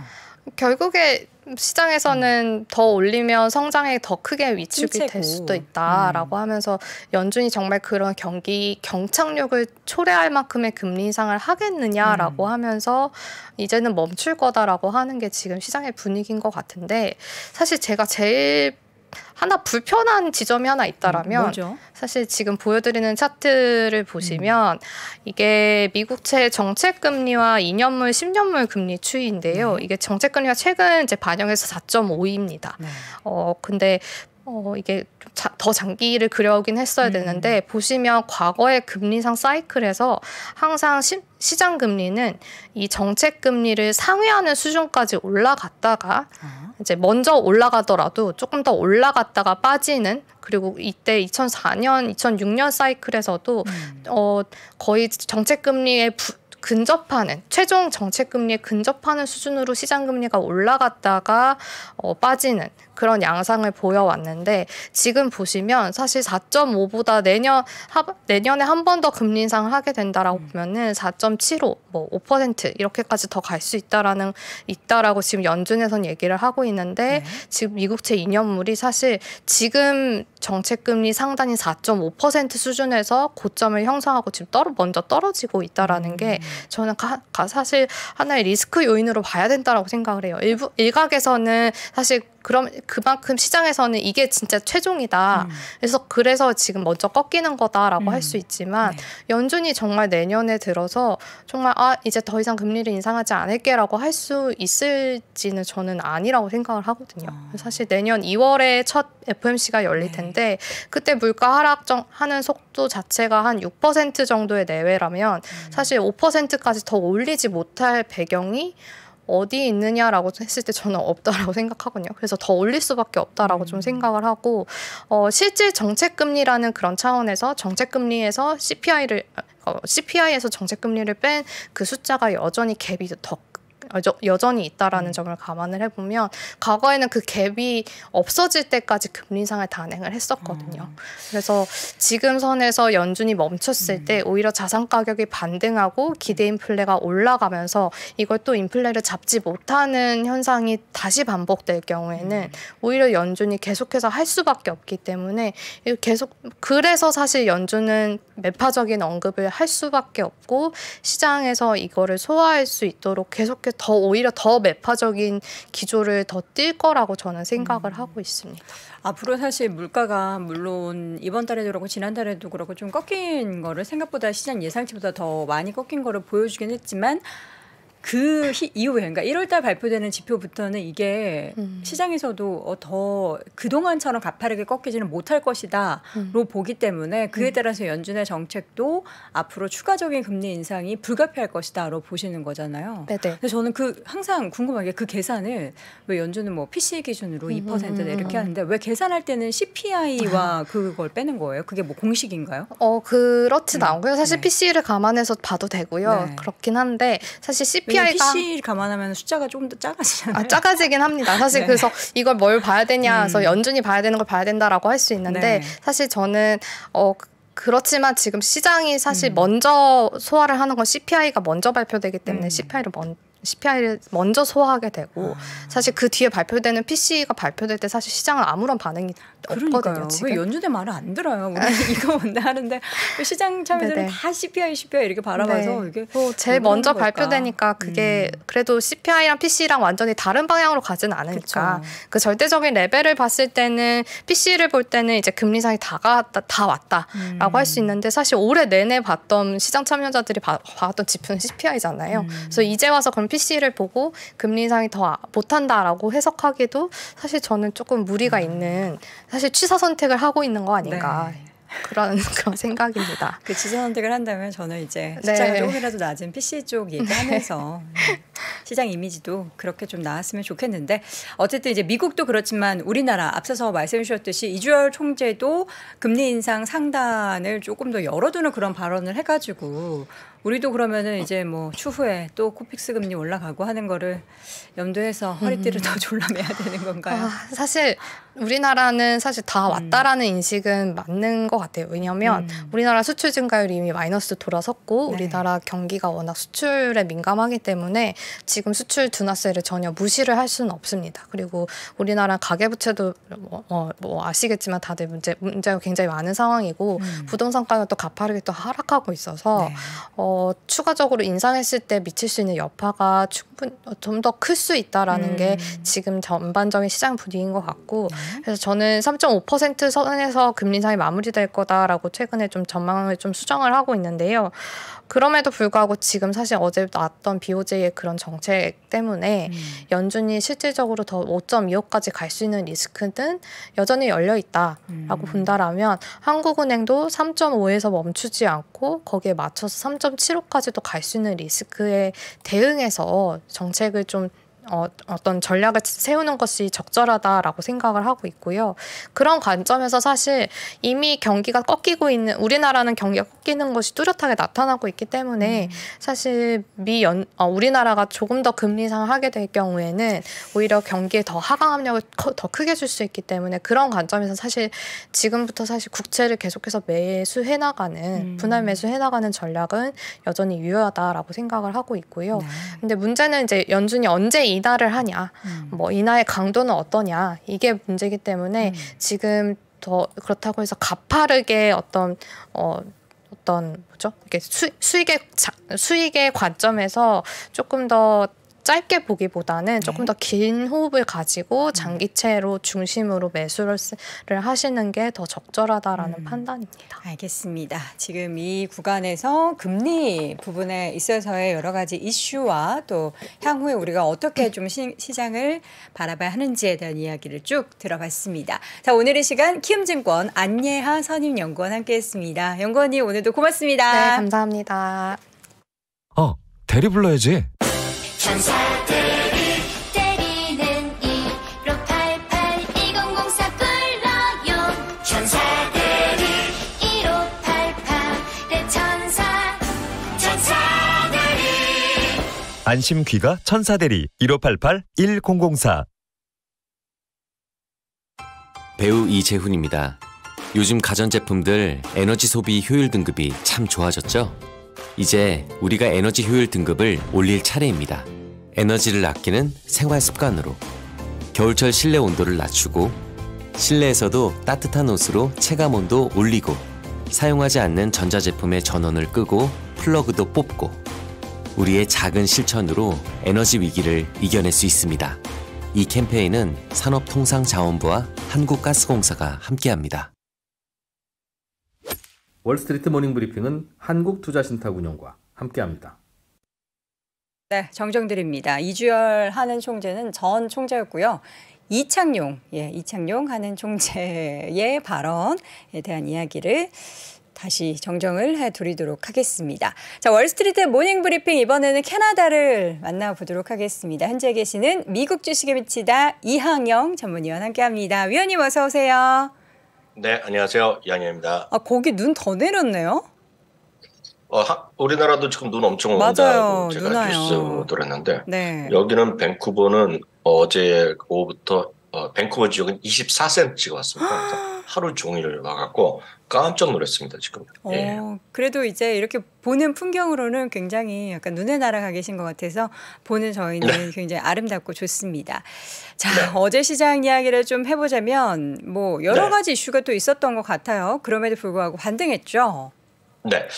결국에 시장에서는 더 올리면 성장에 더 크게 위축이 될 수도 있다라고 하면서 연준이 정말 그런 경착륙을 초래할 만큼의 금리 인상을 하겠느냐라고 하면서 이제는 멈출 거다라고 하는 게 지금 시장의 분위기인 것 같은데 사실 제가 제일 하나 불편한 지점이 하나 있다라면 뭐죠? 사실 지금 보여드리는 차트를 보시면 이게 미국채 정책금리와 2년물, 10년물 금리 추이인데요. 이게 정책금리가 최근 이제 반영해서 4.5입니다. 근데 이게 더 장기를 그려오긴 했어야 되는데 보시면 과거의 금리 인상 사이클에서 항상 시장 금리는 이 정책 금리를 상회하는 수준까지 올라갔다가 이제 먼저 올라가더라도 조금 더 올라갔다가 빠지는 그리고 이때 2004년, 2006년 사이클에서도 거의 정책 금리에 근접하는 최종 정책 금리에 근접하는 수준으로 시장 금리가 올라갔다가 빠지는 그런 양상을 보여왔는데 지금 보시면 사실 4.5보다 내년에 한 번 더 금리 인상을 하게 된다라고 보면은 4.75, 뭐 5% 이렇게까지 더 갈 수 있다라고 지금 연준에서는 얘기를 하고 있는데 지금 미국채 2년물이 사실 지금 정책금리 상단이 4.5% 수준에서 고점을 형성하고 지금 먼저 떨어지고 있다라는 게 저는 사실 하나의 리스크 요인으로 봐야 된다라고 생각을 해요. 일각에서는 사실 그만큼 시장에서는 이게 진짜 최종이다. 그래서 지금 먼저 꺾이는 거다라고 할 수 있지만 연준이 정말 내년에 들어서 정말 이제 더 이상 금리를 인상하지 않을게라고 할 수 있을지는 저는 아니라고 생각을 하거든요. 사실 내년 2월에 첫 FOMC가 열릴 텐데 그때 물가 하락하는 속도 자체가 한 6% 정도의 내외라면 사실 5%까지 더 올리지 못할 배경이 어디에 있느냐라고 했을 때 저는 없다라고 생각하거든요. 그래서 더 올릴 수밖에 없다라고 좀 생각을 하고 실질 정책금리라는 그런 차원에서 정책금리에서 CPI에서 정책금리를 뺀 그 숫자가 여전히 갭이 여전히 있다라는 점을 감안을 해보면 과거에는 그 갭이 없어질 때까지 금리 인상을 단행을 했었거든요. 그래서 지금 선에서 연준이 멈췄을 때 오히려 자산 가격이 반등하고 기대 인플레가 올라가면서 이걸 또 인플레를 잡지 못하는 현상이 다시 반복될 경우에는 오히려 연준이 계속해서 할 수밖에 없기 때문에 그래서 사실 연준은 매파적인 언급을 할 수밖에 없고 시장에서 이거를 소화할 수 있도록 계속해서 오히려 더 매파적인 기조를 더 띌 거라고 저는 생각을 하고 있습니다. 앞으로 사실 물가가 물론 이번 달에도 그렇고 지난달에도 그렇고 좀 꺾인 거를 생각보다 시장 예상치보다 더 많이 꺾인 거를 보여주긴 했지만 그 이후에 그러니까 1월달 발표되는 지표부터는 이게 시장에서도 더 그동안처럼 가파르게 꺾이지는 못할 것이다로 보기 때문에 그에 따라서 연준의 정책도 앞으로 추가적인 금리 인상이 불가피할 것이다로 보시는 거잖아요. 네네. 근데 저는 항상 궁금한 게 그 계산을 왜 연준은 뭐 PCE 기준으로 2%다 이렇게 하는데 왜 계산할 때는 CPI와 그걸 빼는 거예요? 그게 뭐 공식인가요? 그렇진 않고요. 사실 PCE를 감안해서 봐도 되고요. 그렇긴 한데 사실 CPI가 PC 감안하면 숫자가 조금 더 작아지잖아요. 작아지긴 합니다. 사실 그래서 이걸 뭘 봐야 되냐, 그래서 연준이 봐야 되는 걸 봐야 된다라고 할 수 있는데 사실 저는 그렇지만 지금 시장이 사실 먼저 소화를 하는 건 CPI가 먼저 발표되기 때문에 CPI를 먼저 소화하게 되고 사실 그 뒤에 발표되는 PCE가 발표될 때 사실 시장은 아무런 반응이 없거든요. 지금. 왜 연준의 말을 안 들어요? 우리 이거 뭔데 하는데 시장 참여자들은 다 CPI 이렇게 바라봐서 이게 제일 먼저 발표되니까 그게 그래도 CPI랑 PCE랑 완전히 다른 방향으로 가지는 않으니까 그 절대적인 레벨을 봤을 때는 PCE를 볼 때는 이제 금리 인상이 다 왔다라고 할 수 있는데 사실 올해 내내 봤던 시장 참여자들이 봐왔던 지표는 CPI잖아요. 그래서 이제 와서 그럼 PCE를 보고 금리 인상이 더 못한다라고 해석하기도 사실 저는 조금 무리가 있는 사실 취사 선택을 하고 있는 거 아닌가. 그런 생각입니다. 그 지선 선택을 한다면 저는 이제 숫자가 네. 조금이라도 낮은 PC 쪽 얘기하면서 시장 이미지도 그렇게 좀 나왔으면 좋겠는데 어쨌든 이제 미국도 그렇지만 우리나라 앞서서 말씀해 주셨듯이 이주열 총재도 금리 인상 상단을 조금 더 열어두는 그런 발언을 해가지고 우리도 그러면은 이제 뭐 추후에 또 코픽스 금리 올라가고 하는 거를 염두해서 허리띠를 더 졸라매야 되는 건가요? 사실 우리나라는 사실 다 왔다라는 인식은 맞는 것 같아요. 왜냐하면 우리나라 수출 증가율이 이미 마이너스 돌아섰고 네. 우리나라 경기가 워낙 수출에 민감하기 때문에 지금 수출 둔화세를 전혀 무시를 할 수는 없습니다. 그리고 우리나라 가계부채도 뭐 아시겠지만 다들 문제가 굉장히 많은 상황이고 부동산 가격도 가파르게 또 하락하고 있어서 네. 추가적으로 인상했을 때 미칠 수 있는 여파가 충분히 좀 더 클 수 있다라는 게 지금 전반적인 시장 분위기인 것 같고 그래서 저는 3.5% 선에서 금리 인상이 마무리될 거다라고 최근에 좀 전망을 좀 수정을 하고 있는데요. 그럼에도 불구하고 지금 사실 어제 나왔던 BOJ의 그런 정책 때문에 연준이 실질적으로 더 5.25까지 갈 수 있는 리스크는 여전히 열려 있다라고 본다라면 한국은행도 3.5에서 멈추지 않고 거기에 맞춰서 3.75까지도 갈 수 있는 리스크에 대응해서 정책을 좀 어떤 전략을 세우는 것이 적절하다라고 생각을 하고 있고요. 그런 관점에서 사실 이미 경기가 꺾이고 있는 우리나라는 경기가 꺾이는 것이 뚜렷하게 나타나고 있기 때문에 사실 우리나라가 조금 더 금리 인상을 하게 될 경우에는 오히려 경기에 더 하강 압력을 더 크게 줄 수 있기 때문에 그런 관점에서 사실 지금부터 사실 국채를 계속해서 매수해 나가는 분할 매수해 나가는 전략은 여전히 유효하다라고 생각을 하고 있고요. 근데 문제는 이제 연준이 언제 인하를 하냐, 뭐 인하의 강도는 어떠냐 이게 문제이기 때문에 지금 더 그렇다고 해서 가파르게 어떤 뭐죠? 이렇게 수익의 관점에서 조금 더 짧게 보기보다는 조금 더 긴 호흡을 가지고 장기채로 중심으로 매수를 하시는 게 더 적절하다라는 판단입니다. 알겠습니다. 지금 이 구간에서 금리 부분에 있어서의 여러 가지 이슈와 또 향후에 우리가 어떻게 좀 시장을 바라봐야 하는지에 대한 이야기를 쭉 들어봤습니다. 자, 오늘 이 시간 키움증권 안예하 선임연구원 함께했습니다. 연구원님 오늘도 고맙습니다. 네, 감사합니다. 대리 불러야지. 천사들이 때리는 1588-2004 불러요. 천사들이 1588 천사들이 안심 귀가 천사대리 1588-1004. 배우 이재훈입니다. 요즘 가전제품들 에너지 소비 효율 등급이 참 좋아졌죠? 이제 우리가 에너지 효율 등급을 올릴 차례입니다. 에너지를 아끼는 생활 습관으로 겨울철 실내 온도를 낮추고 실내에서도 따뜻한 옷으로 체감 온도 올리고 사용하지 않는 전자제품의 전원을 끄고 플러그도 뽑고 우리의 작은 실천으로 에너지 위기를 이겨낼 수 있습니다. 이 캠페인은 산업통상자원부와 한국가스공사가 함께합니다. 월스트리트 모닝 브리핑은 한국투자신탁운용과 함께합니다. 네, 정정드립니다. 이주열 하는 총재는 전 총재였고요. 이창용 하는 총재의 발언에 대한 이야기를 다시 정정을 해드리도록 하겠습니다. 자, 월스트리트 모닝 브리핑 이번에는 캐나다를 만나보도록 하겠습니다. 현재 계시는 미국 주식에 미치다 이항영 전문위원 함께합니다. 위원님 어서 오세요. 네, 안녕하세요. 이항영입니다. 거기 눈 더 내렸네요? 우리나라도 지금 눈 엄청 맞아요. 온다고 제가 눈와요. 뉴스 들었는데 네. 여기는 밴쿠버는 어제 오후부터 밴쿠버 지역은 24cm가 왔습니다. 하루 종일 와갖고 깜짝 놀랐습니다, 지금. 예. 그래도 이제 이렇게 보는 풍경으로는 굉장히 약간 눈에 날아가 계신 것 같아서 보는 저희는 굉장히 아름답고 좋습니다. 자, 네. 어제 시장 이야기를 좀 해보자면 뭐 여러 가지 이슈가 또 있었던 것 같아요. 그럼에도 불구하고 반등했죠. 네,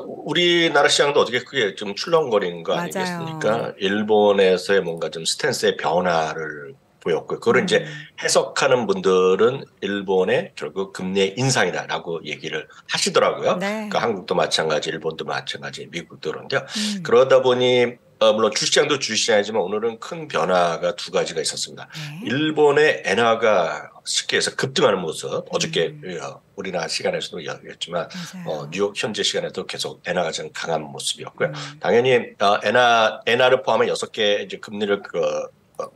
우리나라 시장도 어떻게 크게 좀 출렁거리는 거 맞아요. 아니겠습니까? 일본에서의 뭔가 좀 스탠스의 변화를 보였고, 그걸 이제 해석하는 분들은 일본의 결국 금리의 인상이다라고 얘기를 하시더라고요. 네. 그러니까 한국도 마찬가지, 일본도 마찬가지, 미국도 그런데요. 그러다 보니 물론 주식시장도 주식시장이지만 오늘은 큰 변화가 두 가지가 있었습니다. 네. 일본의 엔화가 쉽게 해서 급등하는 모습, 어저께 우리나라 시간에서도 이야기했지만 뉴욕 현재 시간에도 계속 엔화가 좀 강한 모습이었고요. 당연히 엔화를 포함한 6개 이제 금리를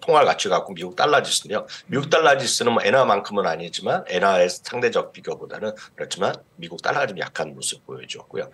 통화를 같이 갖고 미국 달러 지수인데요. 미국 달러 지수는 뭐 엔화만큼은 아니지만 엔화의 상대적 비교보다는 그렇지만 미국 달러가 좀 약한 모습 보여줬고요.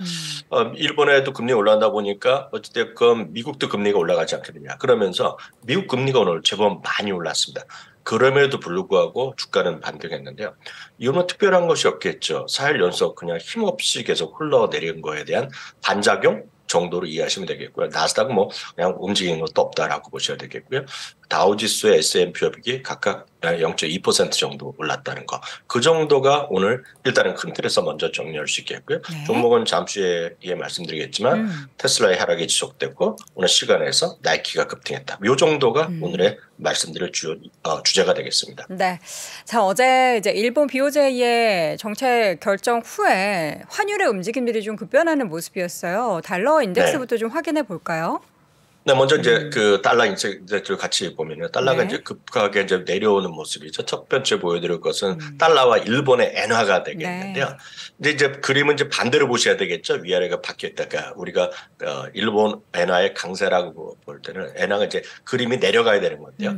일본에도 금리 올라간다 보니까 어찌됐건 미국도 금리가 올라가지 않겠느냐. 그러면서 미국 금리가 오늘 제법 많이 올랐습니다. 그럼에도 불구하고 주가는 반등했는데요. 이유는 특별한 것이 없겠죠. 4일 연속 그냥 힘없이 계속 흘러내린 거에 대한 반작용 정도로 이해하시면 되겠고요. 나스닥은 뭐 그냥 움직이는 것도 없다라고 보셔야 되겠고요. 다우지수의 S&P 500이 각각 0.2% 정도 올랐다는 거. 그 정도가 오늘 일단은 큰 틀에서 먼저 정리할 수 있겠고요. 네. 종목은 잠시 후에 말씀드리겠지만 테슬라의 하락이 지속됐고 오늘 시간에서 나이키가 급등했다. 이 정도가 오늘의 말씀드릴 주제가 되겠습니다. 네. 자, 어제 이제 일본 BOJ의 정책 결정 후에 환율의 움직임들이 좀 급변하는 모습이었어요. 달러 인덱스부터 좀 확인해 볼까요? 네, 먼저 이제 그 달러 인덱스를 같이 보면요. 달러가 이제 급하게 이제 내려오는 모습이죠. 첫 번째 보여드릴 것은 달러와 일본의 엔화가 되겠는데요. 근데 이제 그림은 이제 반대로 보셔야 되겠죠. 위아래가 바뀌었다가 우리가 일본 엔화의 강세라고 볼 때는 엔화가 이제 그림이 내려가야 되는 건데요.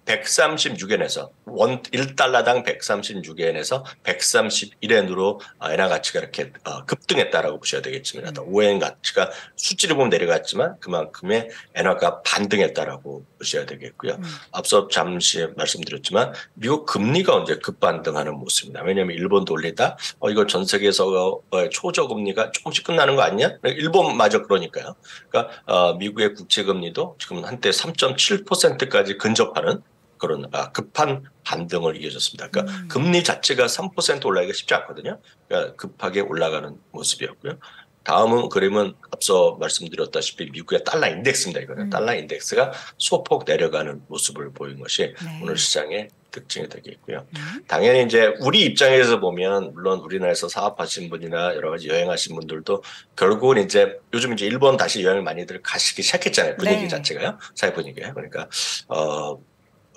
136엔에서 1달러당 136엔에서 131엔으로 엔화 가치가 이렇게 급등했다라고 보셔야 되겠습니다. 5엔 가치가 수치를 보면 내려갔지만 그만큼의 엔화가 반등했다라고 보셔야 되겠고요. 앞서 잠시 말씀드렸지만 미국 금리가 언제 급반등하는 모습입니다. 왜냐하면 일본도 올리다 이거 전 세계에서 초저금리가 조금씩 끝나는 거 아니냐? 일본마저 그러니까요. 그러니까 미국의 국채금리도 지금 한때 3.7%까지 근접하는 그런 급한 반등을 이어졌습니다. 그러니까 금리 자체가 3% 올라가기가 쉽지 않거든요. 그러니까 급하게 올라가는 모습이었고요. 다음은 그림은 앞서 말씀드렸다시피 미국의 달러 인덱스입니다. 이거는 달러 인덱스가 소폭 내려가는 모습을 보인 것이 오늘 시장의 특징이 되겠고요. 당연히 이제 우리 입장에서 보면 물론 우리나라에서 사업하신 분이나 여러 가지 여행하신 분들도 결국은 이제 요즘 이제 일본 다시 여행을 많이들 가시기 시작했잖아요. 분위기 자체가요. 사회 분위기가. 그러니까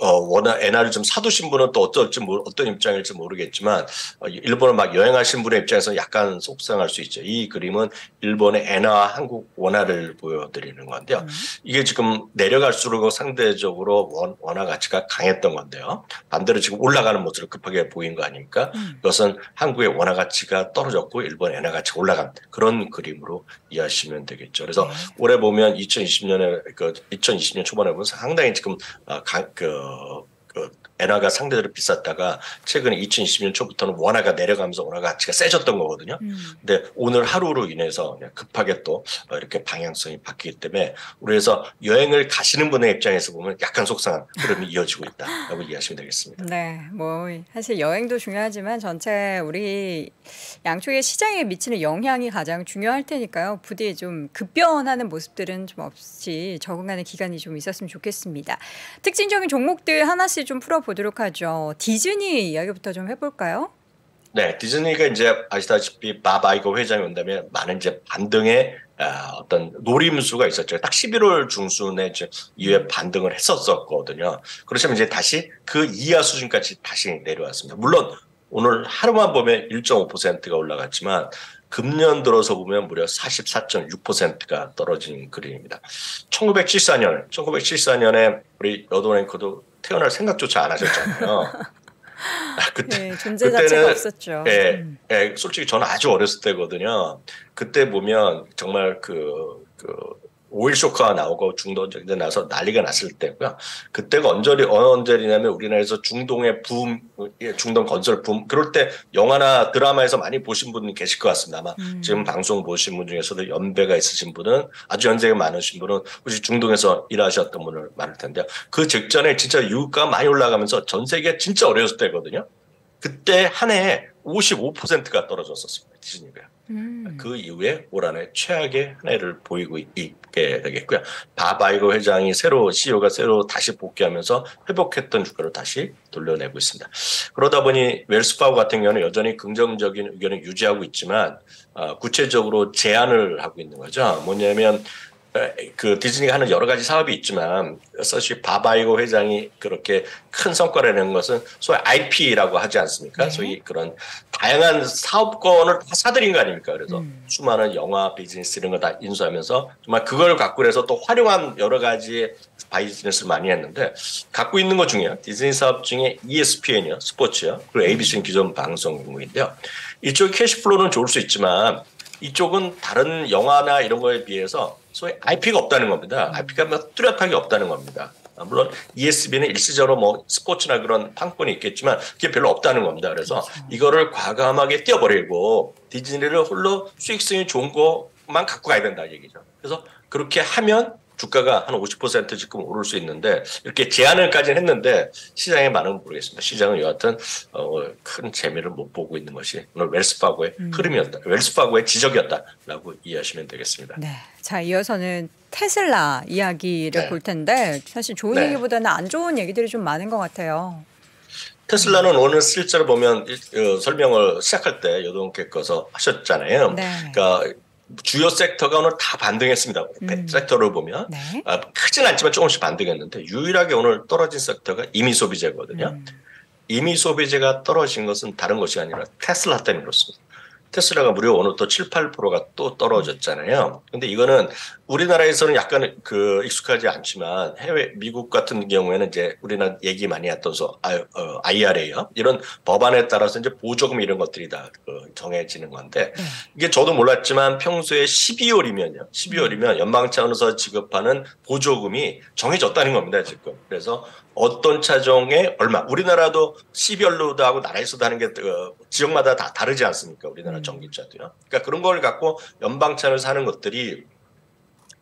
워낙 엔화를 좀 사두신 분은 또 어떤 입장일지 모르겠지만 일본을 막 여행하신 분의 입장에서 약간 속상할 수 있죠. 이 그림은 일본의 엔화와 한국 원화를 보여드리는 건데요. 이게 지금 내려갈수록 상대적으로 원화 가치가 강했던 건데요. 반대로 지금 올라가는 모습을 급하게 보인 거 아닙니까? 이것은 한국의 원화 가치가 떨어졌고 일본 엔화 가치가 올라간 그런 그림으로 이해하시면 되겠죠. 그래서 올해 보면 2020년 초반에 보면 상당히 지금 엔화가 상대적으로 비쌌다가 최근에 2020년 초부터는 원화가 내려가면서 원화 가치가 세졌던 거거든요. 근데 오늘 하루로 인해서 급하게 또 이렇게 방향성이 바뀌기 때문에 그래서 여행을 가시는 분의 입장에서 보면 약간 속상한 흐름이 이어지고 있다라고 이해하시면 되겠습니다. 네, 뭐 사실 여행도 중요하지만 전체 우리 양쪽의 시장에 미치는 영향이 가장 중요할 테니까요. 부디 좀 급변하는 모습들은 좀 없이 적응하는 기간이 좀 있었으면 좋겠습니다. 특징적인 종목들 하나씩 좀 풀어보도록 하죠. 디즈니 이야기부터 좀 해볼까요? 네, 디즈니가 이제 아시다시피 밥 아이거 회장이 온다면 많은 이제 반등의 어떤 노림수가 있었죠. 딱 11월 중순에 이후에 반등을 했었거든요. 그렇지만 이제 다시 그 이하 수준까지 다시 내려왔습니다. 물론 오늘 하루만 보면 1.5%가 올라갔지만 금년 들어서 보면 무려 44.6%가 떨어진 그림입니다. 1974년에 우리 여도랭크도 태어날 생각조차 안 하셨잖아요. 그때 존재 자체가 없었죠. 솔직히 저는 아주 어렸을 때거든요. 그때 보면 정말 오일 쇼크가 나오고 중동 전쟁 나서 난리가 났을 때고요. 그때가 언제냐면 우리나라에서 중동의 붐, 중동 건설 붐, 그럴 때 영화나 드라마에서 많이 보신 분이 계실 것 같습니다. 아마 지금 방송 보신 분 중에서도 연배가 있으신 분은 아주 연세가 많으신 분은 혹시 중동에서 일하셨던 분은 많을 텐데요. 그 직전에 진짜 유가가 많이 올라가면서 전 세계 진짜 어려웠을 때거든요. 그때 한 해에 55%가 떨어졌었습니다. 디즈니가. 그 이후에 올 한해 최악의 한 해를 보이고 있게 되겠고요. 밥 아이거 회장이 CEO가 새로 다시 복귀하면서 회복했던 주가를 다시 돌려내고 있습니다. 그러다 보니 웰스파고 같은 경우는 여전히 긍정적인 의견을 유지하고 있지만 구체적으로 제안을 하고 있는 거죠. 뭐냐면 그 디즈니가 하는 여러 가지 사업이 있지만 사실 바바이고 회장이 그렇게 큰 성과를 내는 것은 소위 IP라고 하지 않습니까? 네. 소위 그런 다양한 사업권을 다 사들인 거 아닙니까? 그래서 수많은 영화 비즈니스 이런 거 다 인수하면서 정말 그걸 갖고 해서 또 활용한 여러 가지의 비즈니스를 많이 했는데 갖고 있는 것 중에요. 디즈니 사업 중에 ESPN이요, 스포츠요, 그리고 ABC는 기존 방송국인데요. 이쪽 캐시플로우는 좋을 수 있지만 이쪽은 다른 영화나 이런 거에 비해서 소위 IP가 없다는 겁니다. IP가 뭐 뚜렷하게 없다는 겁니다. 물론 ESPN은 일시적으로 뭐 스포츠나 그런 판권이 있겠지만 그게 별로 없다는 겁니다. 그래서 이거를 과감하게 띄워버리고 디즈니를 홀로 수익성이 좋은 것만 갖고 가야 된다 얘기죠. 그래서 그렇게 하면 주가가 한 50% 지금 오를 수 있는데 이렇게 제안을까지는 했는데 시장의 반응은 모르겠습니다. 시장은 여하튼 큰 재미를 못 보고 있는 것이 오늘 웰스파고의 흐름이었다. 웰스파고의 지적이었다라고 이해하시면 되겠습니다. 네. 자, 이어서는 테슬라 이야기를 네. 볼 텐데 사실 좋은 네. 얘기보다는 안 좋은 얘기들이 좀 많은 것 같아요. 테슬라는 오늘 실제로 보면 설명을 시작할 때 여동께서 하셨잖아요. 네. 그러니까 주요 섹터가 오늘 다 반등했습니다. 섹터를 보면 네. 크진 않지만 조금씩 반등했는데 유일하게 오늘 떨어진 섹터가 임의 소비재거든요. 임의 소비재가 떨어진 것은 다른 것이 아니라 테슬라 때문에 그렇습니다. 테슬라가 무려 오늘 또 7, 8%가 또 떨어졌잖아요. 근데 이거는 우리나라에서는 약간 익숙하지 않지만 해외 미국 같은 경우에는 이제 우리나라 얘기 많이 했던 IRA요. 이런 법안에 따라서 이제 보조금 이런 것들이 다 정해지는 건데 이게 저도 몰랐지만 평소에 12월이면 연방 차원에서 지급하는 보조금이 정해졌다는 겁니다, 지금. 그래서 어떤 차종에 얼마, 우리나라도 12월로도 하고 나라에서도 하는 게 지역마다 다 다르지 않습니까? 우리나라 전기차도요. 그러니까 그런 걸 갖고 연방 차원에서 하는 것들이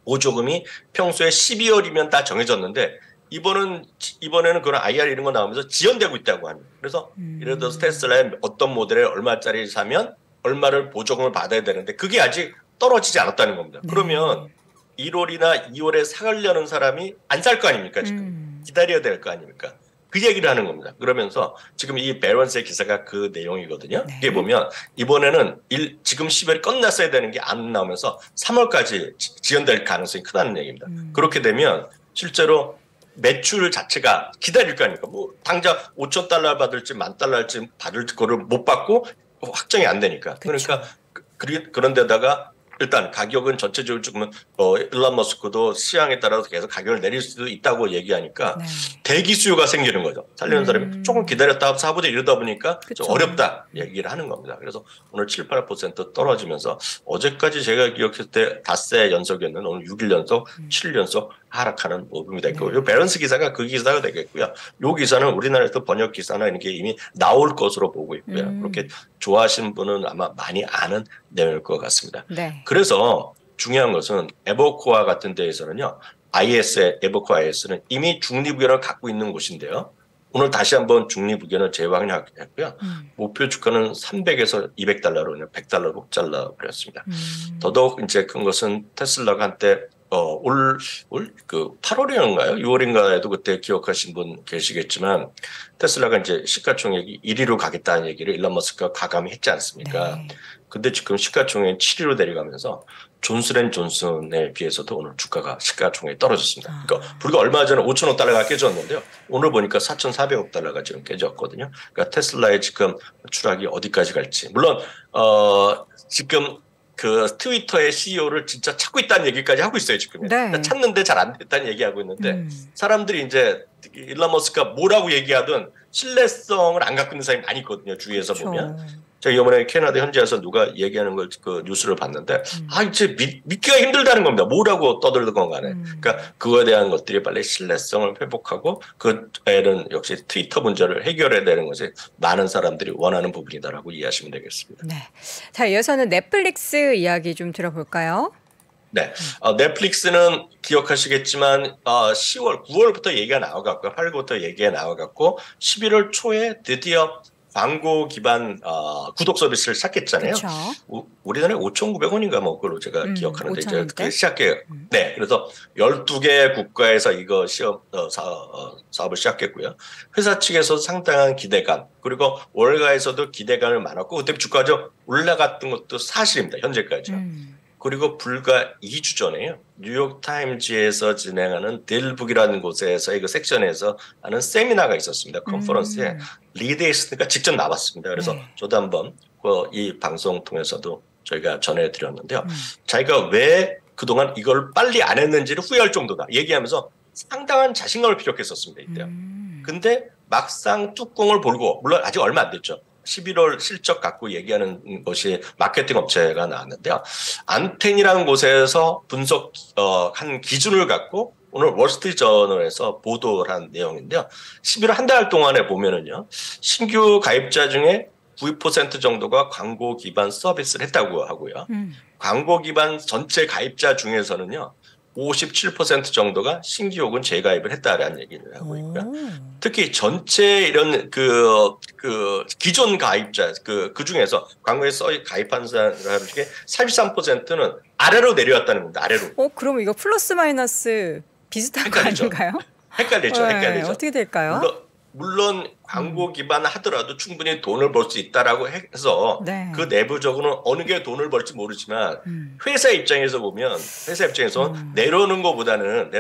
보조금이 평소에 12월이면 다 정해졌는데 이번에는 그런 IR 이런 거 나오면서 지연되고 있다고 합니다. 그래서 예를 들어서 테슬라의 어떤 모델에 얼마짜리 사면 얼마를 보조금을 받아야 되는데 그게 아직 떨어지지 않았다는 겁니다. 그러면 1월이나 2월에 사려는 사람이 안 살 거 아닙니까? 지금 기다려야 될 거 아닙니까? 그 얘기를 하는 겁니다. 그러면서 지금 이 베런스의 기사가 그 내용이거든요. 이게 보면 이번에는 지금 10월이 끝났어야 되는 게 안 나오면서 3월까지 지연될 가능성이 크다는 얘기입니다. 그렇게 되면 실제로 매출 자체가 기다릴 거 아닙니까? 뭐 당장 $5,000 받을지 $10,000 받을 거를 못 받고 확정이 안 되니까. 그러니까 그런 데다가 일단 가격은 전체적으로 지금은 일론 머스크도 시장에 따라서 계속 가격을 내릴 수도 있다고 얘기하니까 대기 수요가 생기는 거죠. 살려는 사람이 조금 기다렸다 사보자 이러다 보니까 좀 어렵다 얘기를 하는 겁니다. 그래서 오늘 7, 8% 떨어지면서 어제까지 제가 기억했을 때 닷새 연속이었는데 오늘 6일 연속, 7일 연속 하락하는 모습이 됐고 이 밸런스 기사가 그 기사가 되겠고요. 이 기사는 우리나라에서 번역 기사나 이런 게 이미 나올 것으로 보고 있고요. 그렇게 좋아하시는 분은 아마 많이 아는 내용일 것 같습니다. 네. 그래서 중요한 것은 에버코아 같은 데에서는요. 에버코아 IS는 이미 중립의견을 갖고 있는 곳인데요. 오늘 다시 한번 중립의견을 재확인했고요. 목표 주가는 300에서 $200로 그냥 $100로 꼭 잘라버렸습니다. 더더욱 이제 큰 것은 테슬라가 한때 올 8월인가요? 6월인가에도 그때 기억하신 분 계시겠지만 테슬라가 이제 시가총액이 1위로 가겠다는 얘기를 일론 머스크가 과감히 했지 않습니까? 근데 지금 시가총액 7위로 내려가면서 존슨앤존슨에 비해서도 오늘 주가가 시가총액이 떨어졌습니다. 그러니까 불과 얼마 전에 5천억 달러가 깨졌는데요. 오늘 보니까 4,400억 달러가 지금 깨졌거든요. 그러니까 테슬라의 지금 추락이 어디까지 갈지. 물론 지금 그 트위터의 CEO를 진짜 찾고 있다는 얘기까지 하고 있어요, 지금. 그러니까 찾는데 잘 안 됐다는 얘기하고 있는데 사람들이 이제 일론 머스크가 뭐라고 얘기하든 신뢰성을 안 갖고 있는 사람이 많이 있거든요, 주위에서 보면. 제가 이번에 캐나다 현지에서 누가 얘기하는 걸 그 뉴스를 봤는데 이제 믿기가 힘들다는 겁니다. 뭐라고 떠들건 간에. 그러니까 그거에 대한 것들이 빨리 신뢰성을 회복하고 그 애는 역시 트위터 문제를 해결해야 되는 것이 많은 사람들이 원하는 부분이다라고 이해하시면 되겠습니다. 네. 자, 이어서는 넷플릭스 이야기 좀 들어볼까요? 네. 넷플릭스는 기억하시겠지만 10월, 9월부터 얘기가 나와갖고 8월부터 얘기가 나와갖고 11월 초에 드디어 광고 기반 구독 서비스를 시작했잖아요. 우리나라에 5,900원인가 뭐 그걸로 제가 기억하는데 이제 그게 시작해요. 네, 그래서 12개 국가에서 이거 사업을 시작했고요. 회사 측에서 상당한 기대감 그리고 월가에서도 기대감을 많았고 그때 주가가 올라갔던 것도 사실입니다. 현재까지요. 그리고 불과 2주 전에요. 뉴욕타임즈에서 진행하는 딜북이라는 곳에서의 그 섹션에서 하는 세미나가 있었습니다. 컨퍼런스에 리드 에이스가 직접 나왔습니다. 그래서 저도 한번 이 방송 통해서도 저희가 전해드렸는데요. 자기가 왜 그동안 이걸 빨리 안 했는지를 후회할 정도다 얘기하면서 상당한 자신감을 피력했었습니다. 이때요. 근데 막상 뚜껑을 볼고 물론 아직 얼마 안 됐죠. 11월 실적 갖고 얘기하는 것이 마케팅 업체가 나왔는데요. 안텐이라는 곳에서 분석한 기준을 갖고 오늘 월스트리트 저널에서 보도를 한 내용인데요. 11월 한 달 동안에 보면은요. 신규 가입자 중에 9% 정도가 광고 기반 서비스를 했다고 하고요. 광고 기반 전체 가입자 중에서는요. 57% 정도가 신규 혹은 재가입을 했다라는 얘기를 하고 있고요. 특히 전체 이런 그 기존 가입자 그 중에서 광고에 가입한 사람 중에 43%는 아래로 내려왔다는 겁니다. 아래로. 그럼 이거 플러스 마이너스 비슷한 거 아닌가요? 헷갈리죠. 헷갈리죠. 어떻게 될까요? 물론 광고 기반 하더라도 충분히 돈을 벌 수 있다라고 해서 그 내부적으로는 어느 게 돈을 벌지 모르지만 회사 입장에서 보면 내려오는 것보다는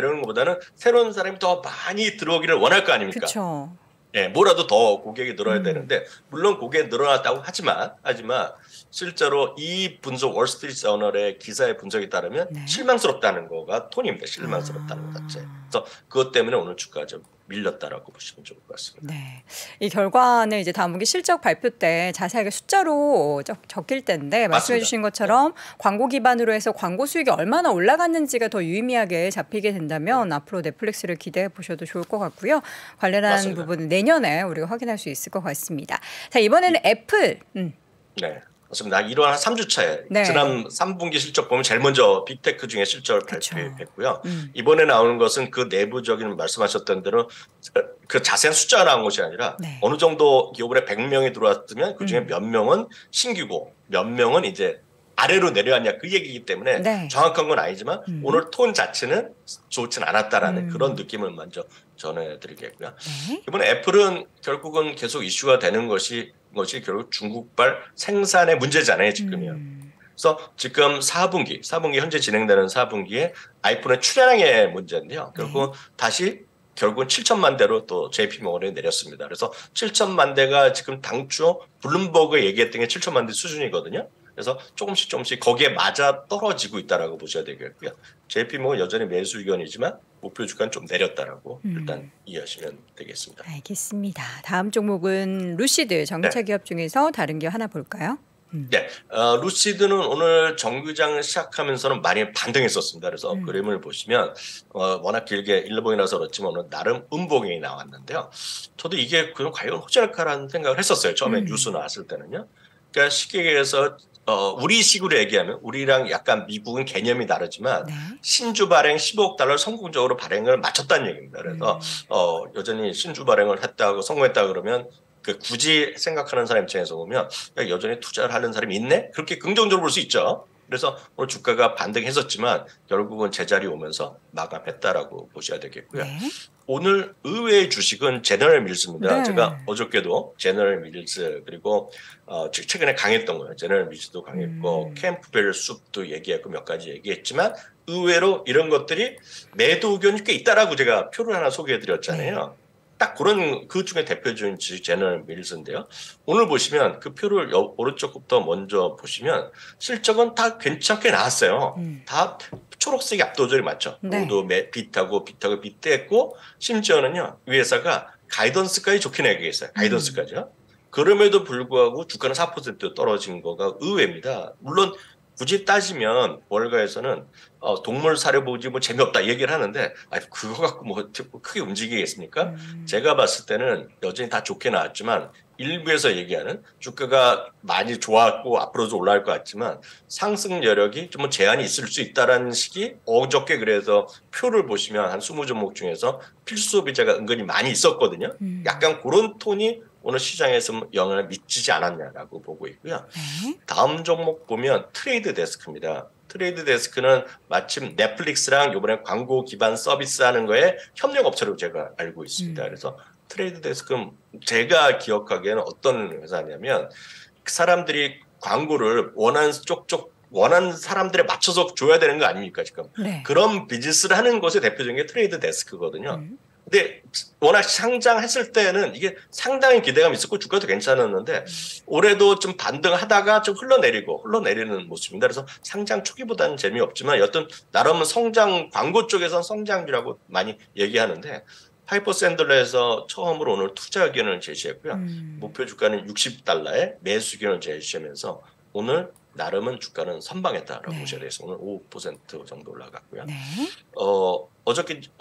새로운 사람이 더 많이 들어오기를 원할 거 아닙니까? 그렇죠. 예, 뭐라도 더 고객이 늘어야 되는데 물론 고객이 늘어났다고 하지만 실제로 이 분석 월스트리트 저널의 기사의 분석에 따르면 실망스럽다는 거가 톤입니다. 실망스럽다는 것 자체. 그래서 그것 때문에 오늘 주가가 좀 밀렸다라고 보시면 좋을 것 같습니다. 네, 이 결과는 이제 다음 분기 실적 발표 때 자세하게 숫자로 적힐 텐데 말씀해주신 것처럼 광고 기반으로 해서 광고 수익이 얼마나 올라갔는지가 더 유의미하게 잡히게 된다면 앞으로 넷플릭스를 기대해 보셔도 좋을 것 같고요. 관련한 부분은 내년에 우리가 확인할 수 있을 것 같습니다. 자, 이번에는 애플. 네. 맞습니다. 1월 한 3주 차에 지난 3분기 실적 보면 제일 먼저 빅테크 중에 실적을 발표했고요. 이번에 나오는 것은 그 내부적인 말씀하셨던 대로 그 자세한 숫자가 나온 것이 아니라 어느 정도 기업에 100명이 들어왔으면 그중에 몇 명은 신규고 몇 명은 이제 아래로 내려왔냐 그 얘기이기 때문에 정확한 건 아니지만 오늘 톤 자체는 좋진 않았다라는 그런 느낌을 먼저 전해드리겠고요. 이번에 애플은 결국은 계속 이슈가 되는 것이 결국 중국발 생산의 문제잖아요, 지금이요. 그래서 지금 4분기 현재 진행되는 4분기에 아이폰의 출하량의 문제인데요. 결국은 결국은 7천만 대로 또 JP모건에 내렸습니다. 그래서 7천만 대가 지금 당초 블룸버그 얘기했던 게 7천만 대 수준이거든요. 그래서 조금씩 거기에 맞아 떨어지고 있다라고 보셔야 되겠고요. JP모건 여전히 매수 의견이지만 목표 주가는 좀 내렸다라고 일단 이해하시면 되겠습니다. 알겠습니다. 다음 종목은 루시드 전기차 기업 중에서 다른 기업 하나 볼까요? 네, 루시드는 오늘 정규장 시작하면서는 많이 반등했었습니다. 그래서 그림을 보시면 워낙 길게 일봉이라서 그렇지만 오늘 나름 음봉이 나왔는데요. 저도 이게 그럼 과연 호재일까라는 생각을 했었어요. 처음에 뉴스 나왔을 때는요. 그러니까 쉽게 얘기해서 우리식으로 얘기하면 우리랑 약간 미국은 개념이 다르지만 신주 발행 15억 달러 성공적으로 발행을 마쳤다는 얘기입니다. 그래서 여전히 신주 발행을 했다고 성공했다 그러면 굳이 생각하는 사람 입장에서 보면 여전히 투자를 하는 사람이 있네? 그렇게 긍정적으로 볼 수 있죠. 그래서 오늘 주가가 반등했었지만 결국은 제자리 오면서 마감했다라고 보셔야 되겠고요. 오늘 의외의 주식은 제너럴 밀스입니다. 제가 어저께도 제너럴 밀스 그리고 최근에 강했던 거예요. 제너럴 밀스도 강했고 캠프벨 숲도 얘기했고 몇 가지 얘기했지만 의외로 이런 것들이 매도 의견이 꽤 있다라고 제가 표를 하나 소개해드렸잖아요. 딱 그런 그 중에 대표적인 주식 제너럴 밀스인데요. 오늘 보시면 그 표를 오른쪽부터 먼저 보시면 실적은 다 괜찮게 나왔어요. 다 초록색이 압도적으로 많죠. 모두 비트하고 비트했고 심지어는요. 이 회사가 가이던스까지 좋게 내게 했어요. 가이던스까지요. 그럼에도 불구하고 주가는 4% 떨어진 거가 의외입니다. 물론 굳이 따지면 월가에서는 동물 사료보지 뭐 재미없다 얘기를 하는데 그거 갖고 뭐 크게 움직이겠습니까? 제가 봤을 때는 여전히 다 좋게 나왔지만 일부에서 얘기하는 주가가 많이 좋았고 앞으로도 올라갈 것 같지만 상승 여력이 좀 제한이 있을 수 있다라는 식이 어저께 그래서 표를 보시면 한 20종목 중에서 필수 소비자가 은근히 많이 있었거든요. 약간 그런 톤이 오늘 시장에서 영향을 미치지 않았냐라고 보고 있고요. 다음 종목 보면 트레이드 데스크입니다. 트레이드 데스크는 마침 넷플릭스랑 이번에 광고 기반 서비스 하는 거에 협력 업체로 제가 알고 있습니다. 그래서 트레이드 데스크는 제가 기억하기에는 어떤 회사냐면 사람들이 광고를 원하는 쪽쪽 원하는 사람들에 맞춰서 줘야 되는 거 아닙니까 지금. 네. 그런 비즈니스를 하는 곳의 대표적인 게 트레이드 데스크거든요. 근데 워낙 상장했을 때는 이게 상당히 기대감이 있었고 주가도 괜찮았는데 올해도 좀 반등하다가 좀 흘러내리는 모습입니다. 그래서 상장 초기보다는 재미없지만 여튼 나름 성장 광고 쪽에서는 성장주라고 많이 얘기하는데 파이퍼 샌들러에서 처음으로 오늘 투자 의견을 제시했고요. 목표 주가는 $60에 매수 의견을 제시하면서 오늘 나름은 주가는 선방했다라고 네. 보셔야 돼서 오늘 5% 정도 올라갔고요. 네.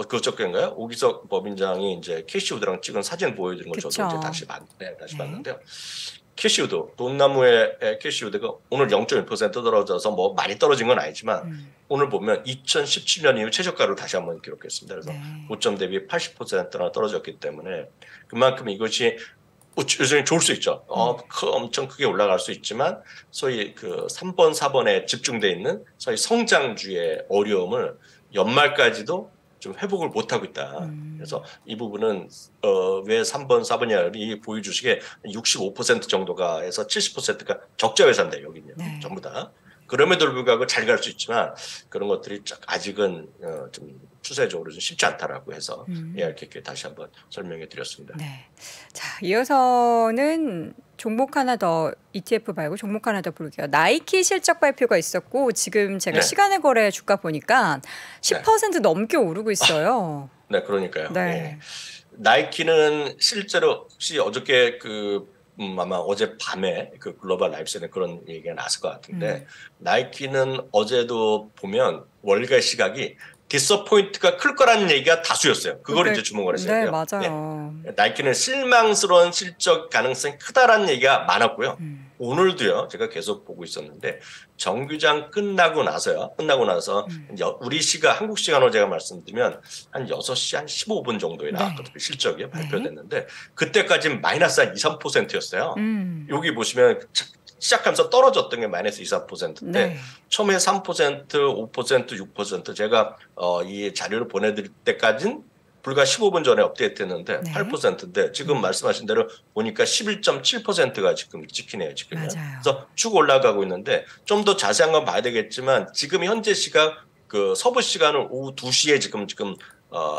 그저께인가요? 오기석 법인장이 이제 캐시우드랑 찍은 사진 보여드린 걸 저도 이제 다시 봤는데요. 캐시우드, 돈나무의 캐시우드가 오늘 0.1% 떨어져서 뭐 많이 떨어진 건 아니지만 오늘 보면 2017년 이후 최저가를 다시 한번 기록했습니다. 그래서 고점 대비 80%나 떨어졌기 때문에 그만큼 이것이 요즘에 좋을 수 있죠. 엄청 크게 올라갈 수 있지만 소위 그 3번, 4번에 집중돼 있는 소위 성장주의 어려움을 연말까지도 좀 회복을 못하고 있다. 그래서 이 부분은 왜 3번, 4번이냐 이 보유 주식의 65% 정도가 해서 70%가 적자 회사인데 여기는 네. 전부 다. 그럼에도 불구하고 잘 갈 수 있지만 그런 것들이 아직은 좀 추세적으로 좀 쉽지 않다라고 해서 ARKK 다시 한번 설명해 드렸습니다. 네. 자, 이어서는 종목 하나 더 ETF 말고 종목 하나 더 볼게요. 나이키 실적 발표가 있었고 지금 제가 네. 시간의 거래 주가 보니까 10% 넘게 오르고 있어요. 네, 그러니까요. 네. 네. 나이키는 실제로 혹시 어저께 아마 어제 밤에 그 글로벌 라이프스에 그런 얘기가 났을 것 같은데 나이키는 어제도 보면 월가 시각이 디서포인트가 클 거라는 얘기가 다수였어요. 그걸 이제 주목을 했어요. 네, 맞아요. 네. 나이키는 실망스러운 실적 가능성이 크다라는 얘기가 많았고요. 오늘도요. 제가 계속 보고 있었는데 정규장 끝나고 나서 우리 시각 한국 시간으로 제가 말씀드리면 한 6시 한 15분 정도에 나왔거든요. 네. 실적이 발표됐는데 그때까지는 마이너스 한 2, 3%였어요. 여기 보시면 시작하면서 떨어졌던 게 마이너스 2, 3%인데 네. 처음에 3%, 5%, 6% 제가 이 자료를 보내드릴 때까지는 불과 15분 전에 업데이트했는데 네. 8%인데 지금 말씀하신 대로 보니까 11.7%가 지금 찍히네요. 지금. 맞아요. 그래서 쭉 올라가고 있는데 좀 더 자세한 건 봐야 되겠지만 지금 현재 시각 그 서부 시간은 오후 2시에 지금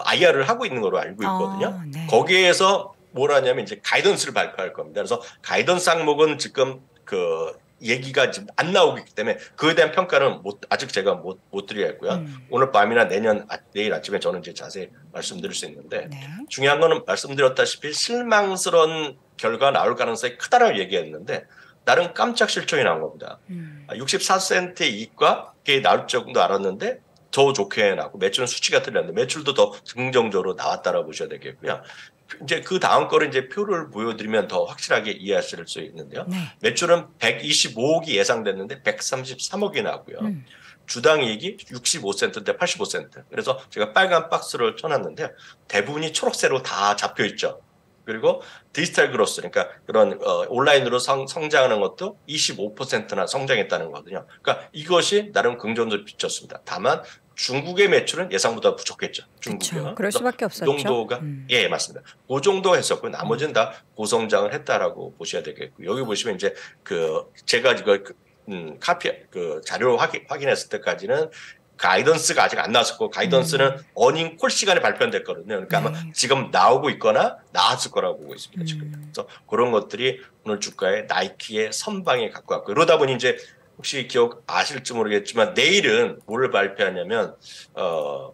IR을 하고 있는 걸로 알고 있거든요. 네. 거기에서 뭘 하냐면 이제 가이던스를 발표할 겁니다. 그래서 가이던스 항목은 지금 그 얘기가 지금 안 나오기 때문에 그에 대한 평가는 아직 제가 못 드리겠고요. 오늘 밤이나 내일 아침에 저는 이제 자세히 말씀드릴 수 있는데 네. 중요한 거는 말씀드렸다시피 실망스러운 결과가 나올 가능성이 크다라고 얘기했는데 나름 깜짝 실적이 나온 겁니다. 64센트의 이익과 그게 나올 정도 알았는데 더 좋게 나고 매출은 수치가 틀렸는데 매출도 더 긍정적으로 나왔다라고 보셔야 되겠고요. 이제 그 다음 거를 이제 표를 보여드리면 더 확실하게 이해하실 수 있는데요. 네. 매출은 125억이 예상됐는데 133억이 나고요. 주당 이익이 65센트인데 85센트. 그래서 제가 빨간 박스를 쳐놨는데요. 대부분이 초록색으로 다 잡혀 있죠. 그리고 디지털 그로스, 그러니까 그런 온라인으로 성장하는 것도 25%나 성장했다는 거거든요. 그러니까 이것이 나름 긍정적으로 비쳤습니다. 다만 중국의 매출은 예상보다 부족했죠. 중국이요. 그럴 수밖에 없었죠. 그 정도가 예 맞습니다. 그 정도 했었고 나머지는 다 고성장을 했다라고 보셔야 되겠고 여기 보시면 이제 그 제가 이거 자료 확인했을 때까지는 가이던스가 아직 안 나왔었고 가이던스는 어닝 콜 시간에 발표됐거든요. 그러니까 아마 지금 나오고 있거나 나왔을 거라고 보고 있습니다. 지금. 그래서 그런 것들이 오늘 주가에 나이키의 선방에 갖고 왔고 그러다 보니 이제 혹시 기억 아실지 모르겠지만 내일은 뭐를 발표하냐면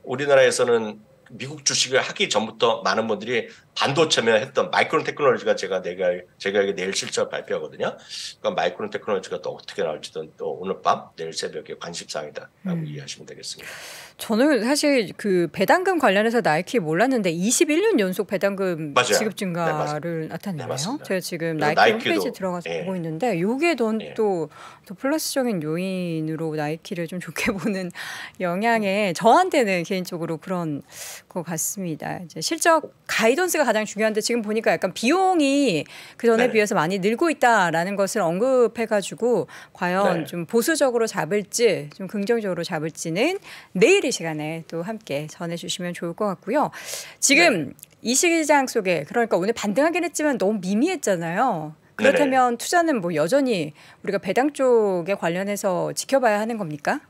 우리나라에서는 미국 주식을 하기 전부터 많은 분들이 반도체면 했던 마이크론 테크놀로지가 제가 내일 실적 발표하거든요. 그러니까 마이크론 테크놀로지가 또 어떻게 나올지도 또 오늘 밤 내일 새벽에 관심사항이다라고 이해하시면 되겠습니다. 저는 사실 그 배당금 관련해서 나이키 몰랐는데 21년 연속 배당금 맞아요. 지급 증가를 나타내네요. 맞습니다. 제가 지금 그리고 나이키 홈페이지 들어가서 예. 보고 있는데 이게 또 플러스적인 요인으로 나이키를 좀 좋게 보는 영향에 저한테는 개인적으로 그런 것 같습니다. 이제 실적 가이던스가 가장 중요한데 지금 보니까 약간 비용이 그 전에 비해서 많이 늘고 있다라는 것을 언급해가지고 과연 좀 보수적으로 잡을지 좀 긍정적으로 잡을지는 내일 이 시간에 또 함께 전해주시면 좋을 것 같고요. 지금 이 시장 속에 그러니까 오늘 반등하긴 했지만 너무 미미했잖아요. 그렇다면 투자는 뭐 여전히 우리가 배당 쪽에 관련해서 지켜봐야 하는 겁니까?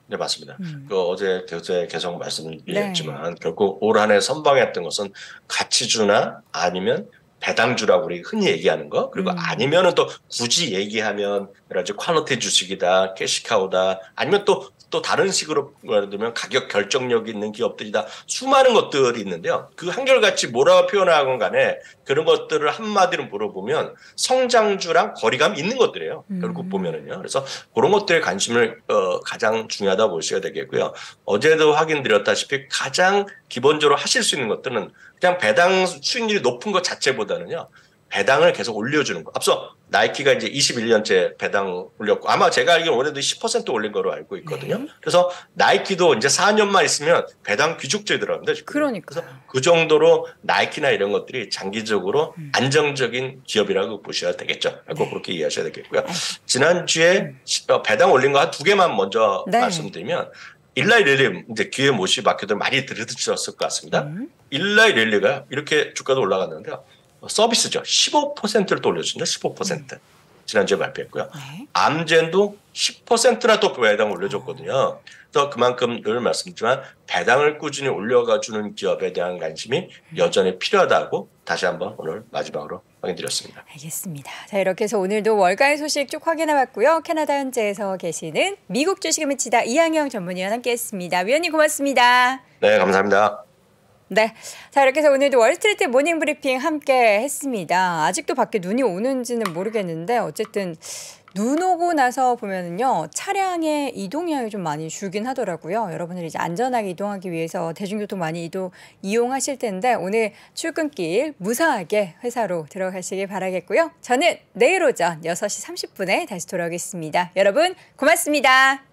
네, 맞습니다. 어제 계속 말씀드렸지만 결국 올 한 해 선방했던 것은 가치주나 아니면 배당주라고 우리 흔히 얘기하는 거, 그리고 아니면은 또 굳이 얘기하면 여러 가지 퀄리티 주식이다, 캐시카우다, 아니면 또 다른 식으로 예를 들면 가격 결정력이 있는 기업들이다, 수많은 것들이 있는데요. 그 한결같이 뭐라고 표현하건 간에 그런 것들을 한마디로 물어보면 성장주랑 거리감이 있는 것들이에요. 결국 보면은요. 그래서 그런 것들에 관심을 가장 중요하다 보셔야 되겠고요. 어제도 확인드렸다시피 가장 기본적으로 하실 수 있는 것들은 그냥 배당 수익률이 높은 것 자체보다는요, 배당을 계속 올려주는 거. 앞서 나이키가 이제 21년째 배당 올렸고, 아마 제가 알기로는 올해도 10% 올린 거로 알고 있거든요. 그래서 나이키도 이제 4년만 있으면 배당 귀족제에 들어갑니다. 지금. 그러니까. 그래서 그 정도로 나이키나 이런 것들이 장기적으로 안정적인 기업이라고 보셔야 되겠죠. 꼭 그렇게 이해하셔야 되겠고요. 지난주에 배당 올린 거 한 2개만 먼저 말씀드리면, 일라이 릴리 이제 귀에 못이 막혀들 많이 들으셨을 것 같습니다. 일라이 릴리가 이렇게 주가도 올라갔는데요. 서비스죠. 15%를 또 올려준다. 15%. 지난주에 발표했고요. 암젠도 10%나 또 배당 올려줬거든요. 그래서 그만큼 늘 말씀드리지만 배당을 꾸준히 올려가주는 기업에 대한 관심이 여전히 필요하다고 다시 한번 오늘 마지막으로 확인드렸습니다. 알겠습니다. 자, 이렇게 해서 오늘도 월가의 소식 쭉 확인해봤고요. 캐나다 현지에서 계시는 미국 주식을 미치다 이항영 전문위원 함께했습니다. 위원님 고맙습니다. 네, 감사합니다. 네, 자 이렇게 해서 오늘도 월스트리트 모닝 브리핑 함께 했습니다. 아직도 밖에 눈이 오는지는 모르겠는데 어쨌든 눈 오고 나서 보면은요, 차량의 이동량이 좀 많이 줄긴 하더라고요. 여러분들이 이제 안전하게 이동하기 위해서 대중교통 많이 이용하실 텐데 오늘 출근길 무사하게 회사로 들어가시길 바라겠고요. 저는 내일 오전 6시 30분에 다시 돌아오겠습니다. 여러분 고맙습니다.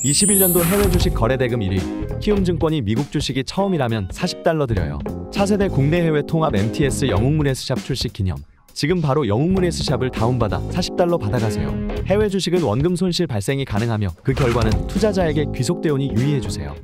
(21년도) 해외 주식 거래 대금 1위 키움증권이 미국 주식이 처음이라면 $40 드려요. 차세대 국내 해외 통합 MTS 영웅문의 스샵 출시 기념. 지금 바로 영웅문의 스샵을 다운받아 $40 받아가세요. 해외 주식은 원금 손실 발생이 가능하며 그 결과는 투자자에게 귀속되오니 유의해주세요.